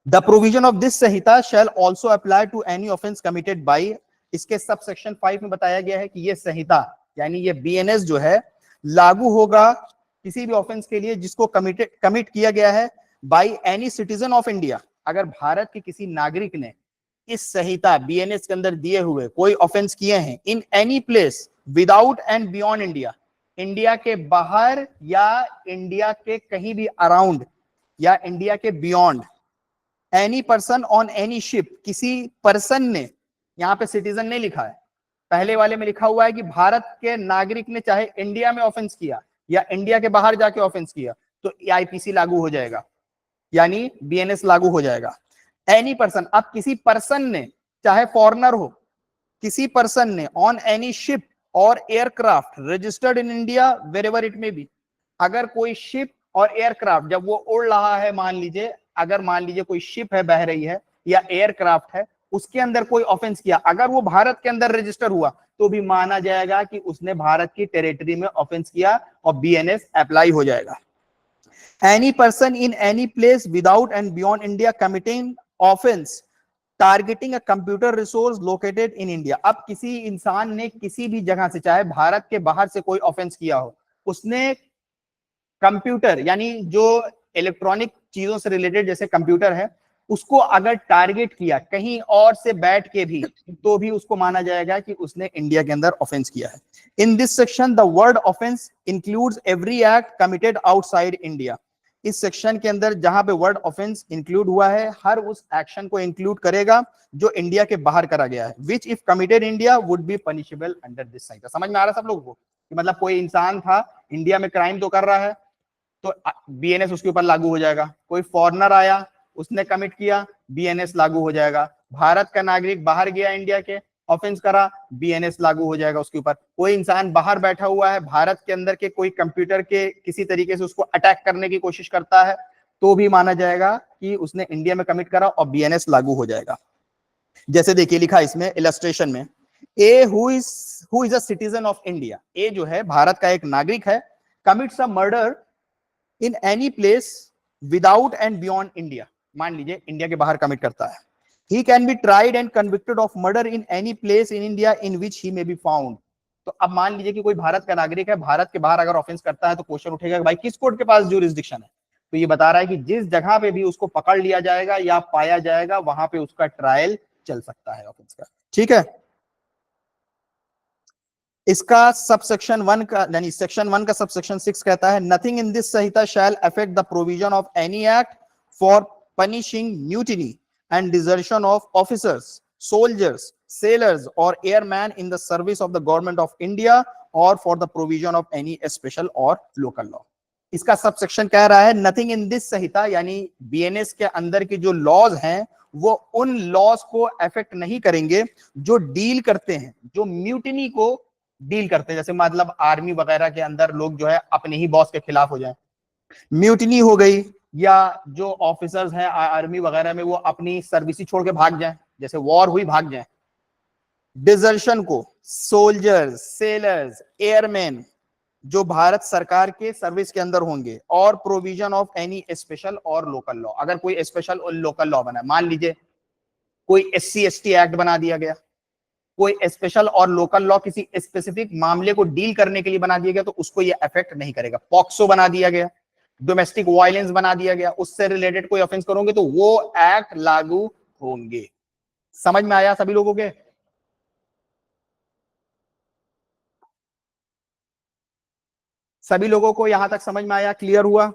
द प्रोविजन ऑफ दिस संहिता shall also apply to any offence committed by, इसके सब सेक्शन 5 में बताया गया है कि ये संहिता यानी ये बीएनएस जो है लागू होगा किसी भी ऑफेंस के लिए जिसको कमिट किया गया है by any citizen of India, अगर भारत के किसी नागरिक ने इस संहिता बीएनएस के अंदर दिए हुए कोई ऑफेंस किए हैं, इन any place without and beyond India, India के बाहर या इंडिया के कहीं भी अराउंड या इंडिया के beyond, any person on any ship, किसी पर्सन ने, यहां पे सिटीजन नहीं लिखा है, पहले वाले में लिखा हुआ है कि भारत के नागरिक ने चाहे इंडिया में ऑफेंस किया या इंडिया के बाहर जाके ऑफेंस किया तो आईपीसी लागू हो जाएगा, यानी बीएनएस लागू हो जाएगा। एनी पर्सन, अब किसी पर्सन ने, चाहे फॉरेनर हो, किसी पर्सन ने ऑन एनी शिप और aircraft registered in India wherever it में बी, अगर कोई शिप और एयरक्राफ्ट जब वो उड़ रहा है, मान लीजिए अगर मान लीजिए कोई शिप है बह रही है या एयरक्राफ्ट है, उसके अंदर कोई ऑफेंस किया, अगर वो भारत के अंदर रजिस्टर हुआ तो भी माना जाएगा कि उसने भारत की टेरिटरी में ऑफेंस किया और बीएनएस अप्लाई हो जाएगा। Any person in any place without and beyond India committing offence targeting a computer resource located in India, अब किसी इंसान ने किसी भी जगह से, चाहे भारत के बाहर से कोई ऑफेंस किया हो, उसने कंप्यूटर यानी जो इलेक्ट्रॉनिक चीजों से रिलेटेड जैसे कंप्यूटर है उसको अगर टारगेट किया कहीं और से बैठ के भी, तो भी उसको माना जाएगा कि उसने इंडिया के अंदर ऑफेंस किया है। In this section the word offence includes every act committed outside India, इस सेक्शन के अंदर जहां पे वर्ड ऑफेंस इंक्लूड हुआ है हर उस एक्शन को इंक्लूड करेगा जो इंडिया के बाहर करा गया है, which if committed India would be punishable under this संहिता। समझ में आ रहा है सब लोगों को कि मतलब कोई इंसान था इंडिया में क्राइम तो कर रहा है तो बीएनएस उसके ऊपर लागू हो जाएगा, कोई फॉरेनर आया उसने कमिट किया बीएनएस लागू हो जाएगा, भारत का नागरिक बाहर गया इंडिया के ऑफेंस करा बीएनएस लागू हो जाएगा उसके ऊपर, कोई इंसान बाहर बैठा हुआ है भारत के अंदर के कोई कंप्यूटर के किसी तरीके से उसको अटैक करने की कोशिश करता है तो भी माना जाएगा कि उसने इंडिया में कमिट करा और बीएनएस लागू हो जाएगा। जैसे देखिए लिखा इसमें इलस्ट्रेशन में, A who is a citizen of India, A जो है भारत का एक नागरिक है, commits a murder in any place without and beyond India, मान लीजिए इंडिया के बाहर कमिट करता है, he can be tried and convicted of murder in any place in India in which he may be found। तो अब मान लीजिए कि कोई भारत का नागरिक है, भारत के बाहर अगर ऑफेंस करता है तो क्वेश्चन उठेगा कि भाई किस कोर्ट के पास ज्यूरिसडिक्शन है, तो ये बता रहा है कि जिस जगह पे भी उसको पकड़ लिया जाएगा या पाया जाएगा वहां पे उसका ट्रायल चल सकता है ऑफेंस का। ठीक है, इसका सबसेक्शन 1 का यानी सेक्शन 1 का सबसेक्शन 6 कहता है नथिंग इन दिस संहिता shall affect the provision of any act for punishing mutiny and desertion of officers, soldiers, sailors or airmen in the service of the government of India or for the provision of any special or local law। इसका subsection कह रहा है nothing in this संहिता यानी BNS के अंदर की जो laws हैं वो उन लॉस को अफेक्ट नहीं करेंगे जो डील करते हैं, जो म्यूटिनी को डील करते हैं। जैसे मतलब आर्मी वगैरह के अंदर लोग जो है अपने ही बॉस के खिलाफ हो जाए, म्यूटिनी हो गई, या जो ऑफिसर्स हैं आर्मी वगैरह में वो अपनी सर्विस छोड़ के भाग जाएं, जैसे वॉर हुई भाग जाएं। डिजर्शन को सोल्जर्स, सेलर्स, एयरमैन जो भारत सरकार के सर्विस के अंदर होंगे, और प्रोविजन ऑफ एनी स्पेशल और लोकल लॉ, अगर कोई स्पेशल और लोकल लॉ बना, मान लीजिए कोई SC/ST एक्ट बना दिया गया, कोई स्पेशल और लोकल लॉ किसी स्पेसिफिक मामले को डील करने के लिए बना दिया गया, तो उसको ये अफेक्ट नहीं करेगा। पॉक्सो बना दिया गया, डोमेस्टिक वायलेंस बना दिया गया, उससे रिलेटेड कोई ऑफेंस करोगे तो वो एक्ट लागू होंगे। समझ में आया सभी लोगों के? सभी लोगों को यहां तक समझ में आया, क्लियर हुआ?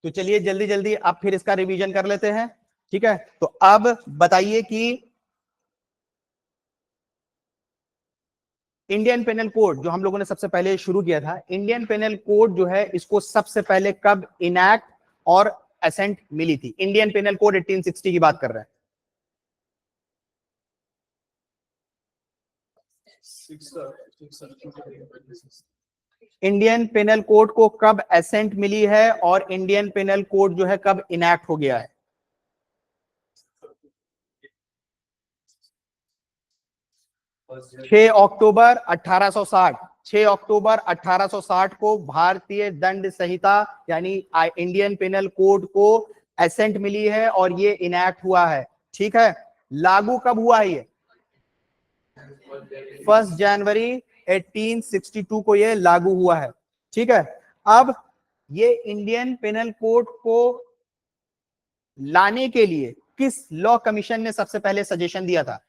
तो चलिए जल्दी जल्दी अब फिर इसका रिवीजन कर लेते हैं। ठीक है, तो अब बताइए कि इंडियन पेनल कोड जो हम लोगों ने सबसे पहले शुरू किया था, इंडियन पेनल कोड जो है इसको सबसे पहले कब इनैक्ट और असेंट मिली थी? इंडियन पेनल कोड 1860 की बात कर रहे हैं। इंडियन पेनल कोड को कब असेंट मिली है और इंडियन पेनल कोड जो है कब इनैक्ट हो गया है? 6 अक्टूबर 1860। 6 अक्टूबर 1860 को भारतीय दंड संहिता यानी इंडियन पेनल कोड को असेंट मिली है और ये इनैक्ट हुआ है। ठीक है, लागू कब हुआ है? ये 1 जनवरी 1862 को ये लागू हुआ है। ठीक है, अब ये इंडियन पेनल कोड को लाने के लिए किस लॉ कमीशन ने सबसे पहले सजेशन दिया था?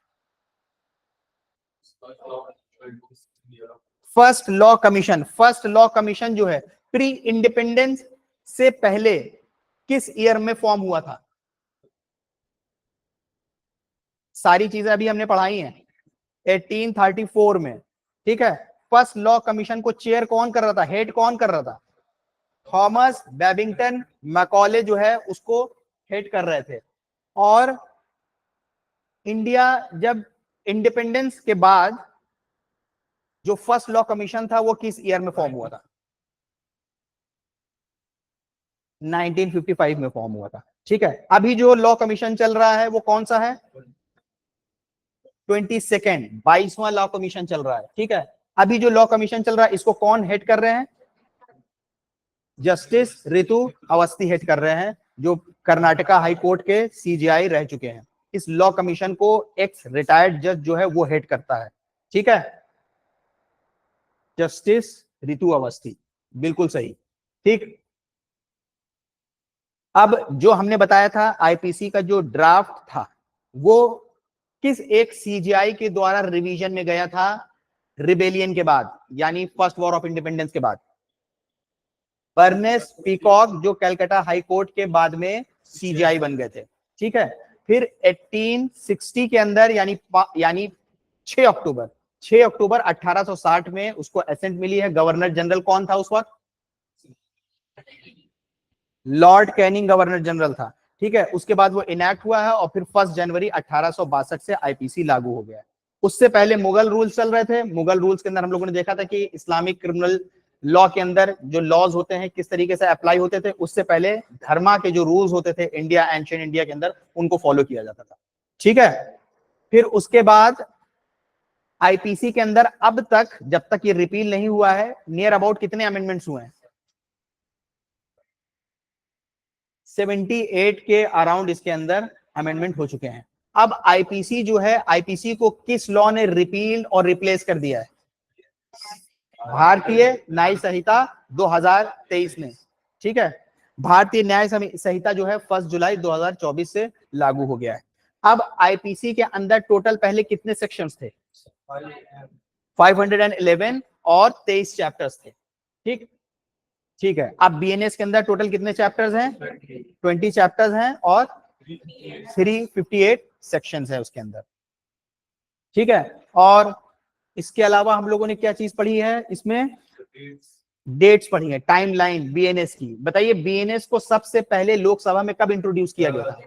First law commission. First law commission जो है प्री इंडिपेंडेंस से पहले किस ईयर में फॉर्म हुआ था? सारी चीजें अभी हमने पढ़ाई हैं, 1834 में। ठीक है, फर्स्ट लॉ कमीशन को चेयर कौन कर रहा था, हेड कौन कर रहा था? थॉमस बेबिंगटन मैकॉले जो है उसको हेड कर रहे थे। और इंडिया जब इंडिपेंडेंस के बाद जो फर्स्ट लॉ कमीशन था वो किस ईयर में फॉर्म हुआ था? 1955 में फॉर्म हुआ था। ठीक है, अभी जो लॉ कमीशन चल रहा है वो कौन सा है? 22वां लॉ कमीशन चल रहा है। ठीक है, अभी जो लॉ कमीशन चल रहा है इसको कौन हेड कर रहे हैं? जस्टिस रितु अवस्थी हेड कर रहे हैं, जो कर्नाटका हाई कोर्ट के CJI रह चुके हैं। इस लॉ कमीशन को एक्स रिटायर्ड जज जो है वो हेड करता है। ठीक है, जस्टिस रितु अवस्थी, बिल्कुल सही। ठीक, अब जो हमने बताया था IPC का जो ड्राफ्ट था वो किस एक CJI के द्वारा रिवीजन में गया था रिबेलियन के बाद, यानी फर्स्ट वॉर ऑफ इंडिपेंडेंस के बाद? बर्नेस पीकॉक, जो कलकत्ता हाई कोर्ट के बाद में CJI बन गए थे। ठीक है, फिर 1860 के अंदर यानी 6 अक्टूबर 1860 में उसको एसेंट मिली है। गवर्नर जनरल कौन था उस वक्त? लॉर्ड कैनिंग गवर्नर जनरल था। ठीक है, उसके बाद वो इनैक्ट हुआ है और फिर 1 जनवरी 1862 से IPC लागू हो गया है। उससे पहले मुगल रूल्स चल रहे थे। मुगल रूल्स के अंदर हम लोगों ने देखा था कि इस्लामिक क्रिमिनल लॉ के अंदर जो लॉज होते हैं किस तरीके से अप्लाई होते थे। उससे पहले धर्मा के जो रूल्स होते थे इंडिया, एंशिएंट इंडिया के अंदर, उनको फॉलो किया जाता था। ठीक है, फिर उसके बाद IPC के अंदर अब तक जब तक ये रिपील नहीं हुआ है नियर अबाउट कितने अमेंडमेंट्स हुए हैं? 78 के अराउंड इसके अंदर अमेंडमेंट हो चुके हैं। अब IPC जो है, IPC को किस लॉ ने रिपील और रिप्लेस कर दिया है? भारतीय न्याय संहिता 2023 में। ठीक है, भारतीय न्याय संहिता जो है 1 जुलाई 2024 से लागू हो गया है। अब IPC के अंदर टोटल पहले कितने सेक्शंस थे? 511 और 23 चैप्टर्स थे। ठीक, ठीक है, अब BNS के अंदर टोटल कितने चैप्टर्स हैं? 20 चैप्टर्स हैं और 358 सेक्शंस है उसके अंदर, ठीक है। और इसके अलावा हम लोगों ने क्या चीज पढ़ी है इसमें, डेट्स पढ़ी है, टाइमलाइन बीएनएस की। बताइए बीएनएस को सबसे पहले लोकसभा में कब इंट्रोड्यूस किया गया था?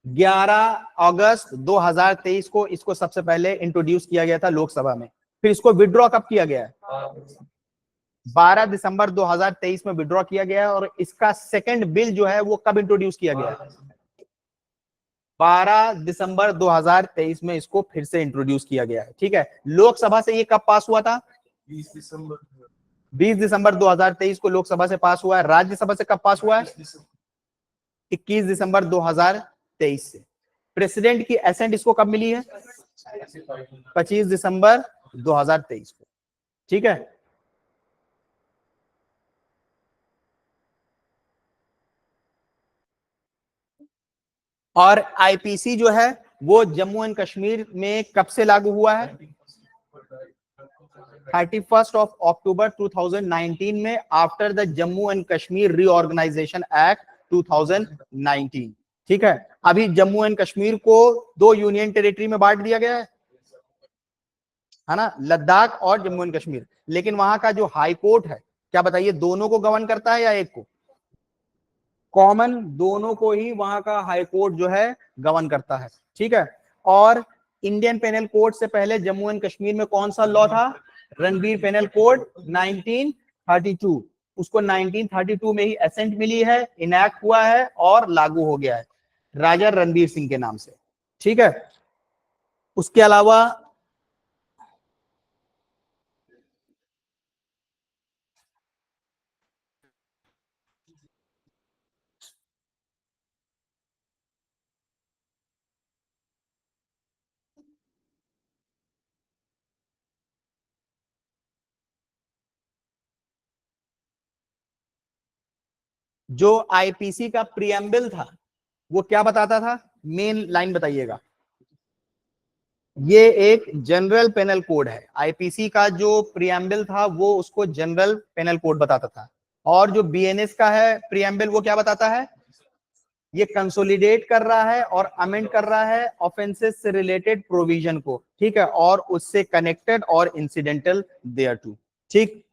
11 अगस्त 2023 को इसको सबसे पहले इंट्रोड्यूस किया गया था लोकसभा में। फिर इसको विड्रॉ कब किया गया है? 12 दिसंबर 2023 में विड्रॉ किया गया है। और इसका सेकंड बिल जो है वो कब इंट्रोड्यूस किया गया है? 12 दिसंबर 2023 में इसको फिर से इंट्रोड्यूस किया गया है, ठीक है। लोकसभा से ये कब पास हुआ था? 20 दिसंबर 20 दिसंबर 2023 को लोकसभा से पास हुआ है। राज्यसभा से कब पास हुआ है? 21 दिसंबर 2023 से। प्रेसिडेंट की एसेंट इसको कब मिली है? 25 दिसंबर 2023 को, ठीक है। और आईपीसी जो है वो जम्मू एंड कश्मीर में कब से लागू हुआ है? 31 अक्टूबर 2019 में, after the Jammu and Kashmir reorganisation act 2019, ठीक है। अभी जम्मू एंड कश्मीर को 2 यूनियन टेरिटरी में बांट दिया गया है ना, लद्दाख और जम्मू एंड कश्मीर। लेकिन वहां का जो हाई कोर्ट है, क्या बताइए, दोनों को गवर्न करता है या एक को? कॉमन दोनों को ही वहां का हाई कोर्ट जो है गवर्न करता है, ठीक है। और इंडियन पेनल कोड से पहले जम्मू एंड कश्मीर में कौन सा लॉ था? Ranbir penal code 1932। उसको 1932 में ही एसेंट मिली है, इनैक्ट हुआ है और लागू हो गया है राजा रणबीर सिंह के नाम से, ठीक है। उसके अलावा जो आईपीसी का प्रियम्बल था वो क्या बताता था? मेन लाइन बताइएगा। ये एक जनरल पेनल कोड है। आईपीसी का जो प्रियम्बल था वो उसको जनरल पेनल कोड बताता था। और जो बीएनएस का है प्रियम्बल, वो क्या बताता है? ये कंसोलिडेट कर रहा है और अमेंड कर रहा है ऑफेंसेस से रिलेटेड प्रोविजन को, ठीक है, और उससे कनेक्टेड और इंसिडेंटल देयर टू, ठीक।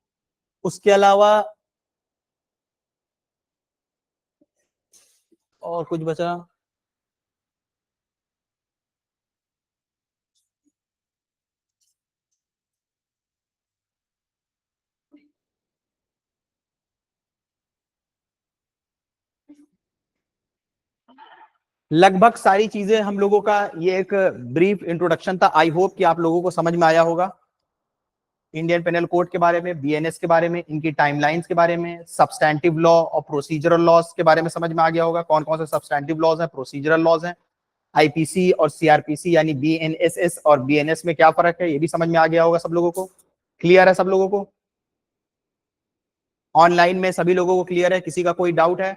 उसके अलावा और कुछ बचा? लगभग सारी चीजें हम लोगों का ये एक ब्रीफ इंट्रोडक्शन था। आई होप कि आप लोगों को समझ में आया होगा इंडियन पेनल कोड के बारे में, बीएनएस के बारे में, इनकी टाइमलाइंस के बारे में, सब्सटैंटिव लॉ और प्रोसीजरल लॉज के बारे में समझ में आ गया होगा। कौन कौन से सब्सटैंटिव लॉज हैं, प्रोसीजरल लॉज हैं, आईपीसी और सीआरपीसी यानी बीएनएसएस और बीएनएस में क्या फर्क है, ये भी समझ में आ गया होगा सब लोगों को। क्लियर है सब लोगों को? ऑनलाइन में सभी लोगों को क्लियर है? किसी का कोई डाउट है?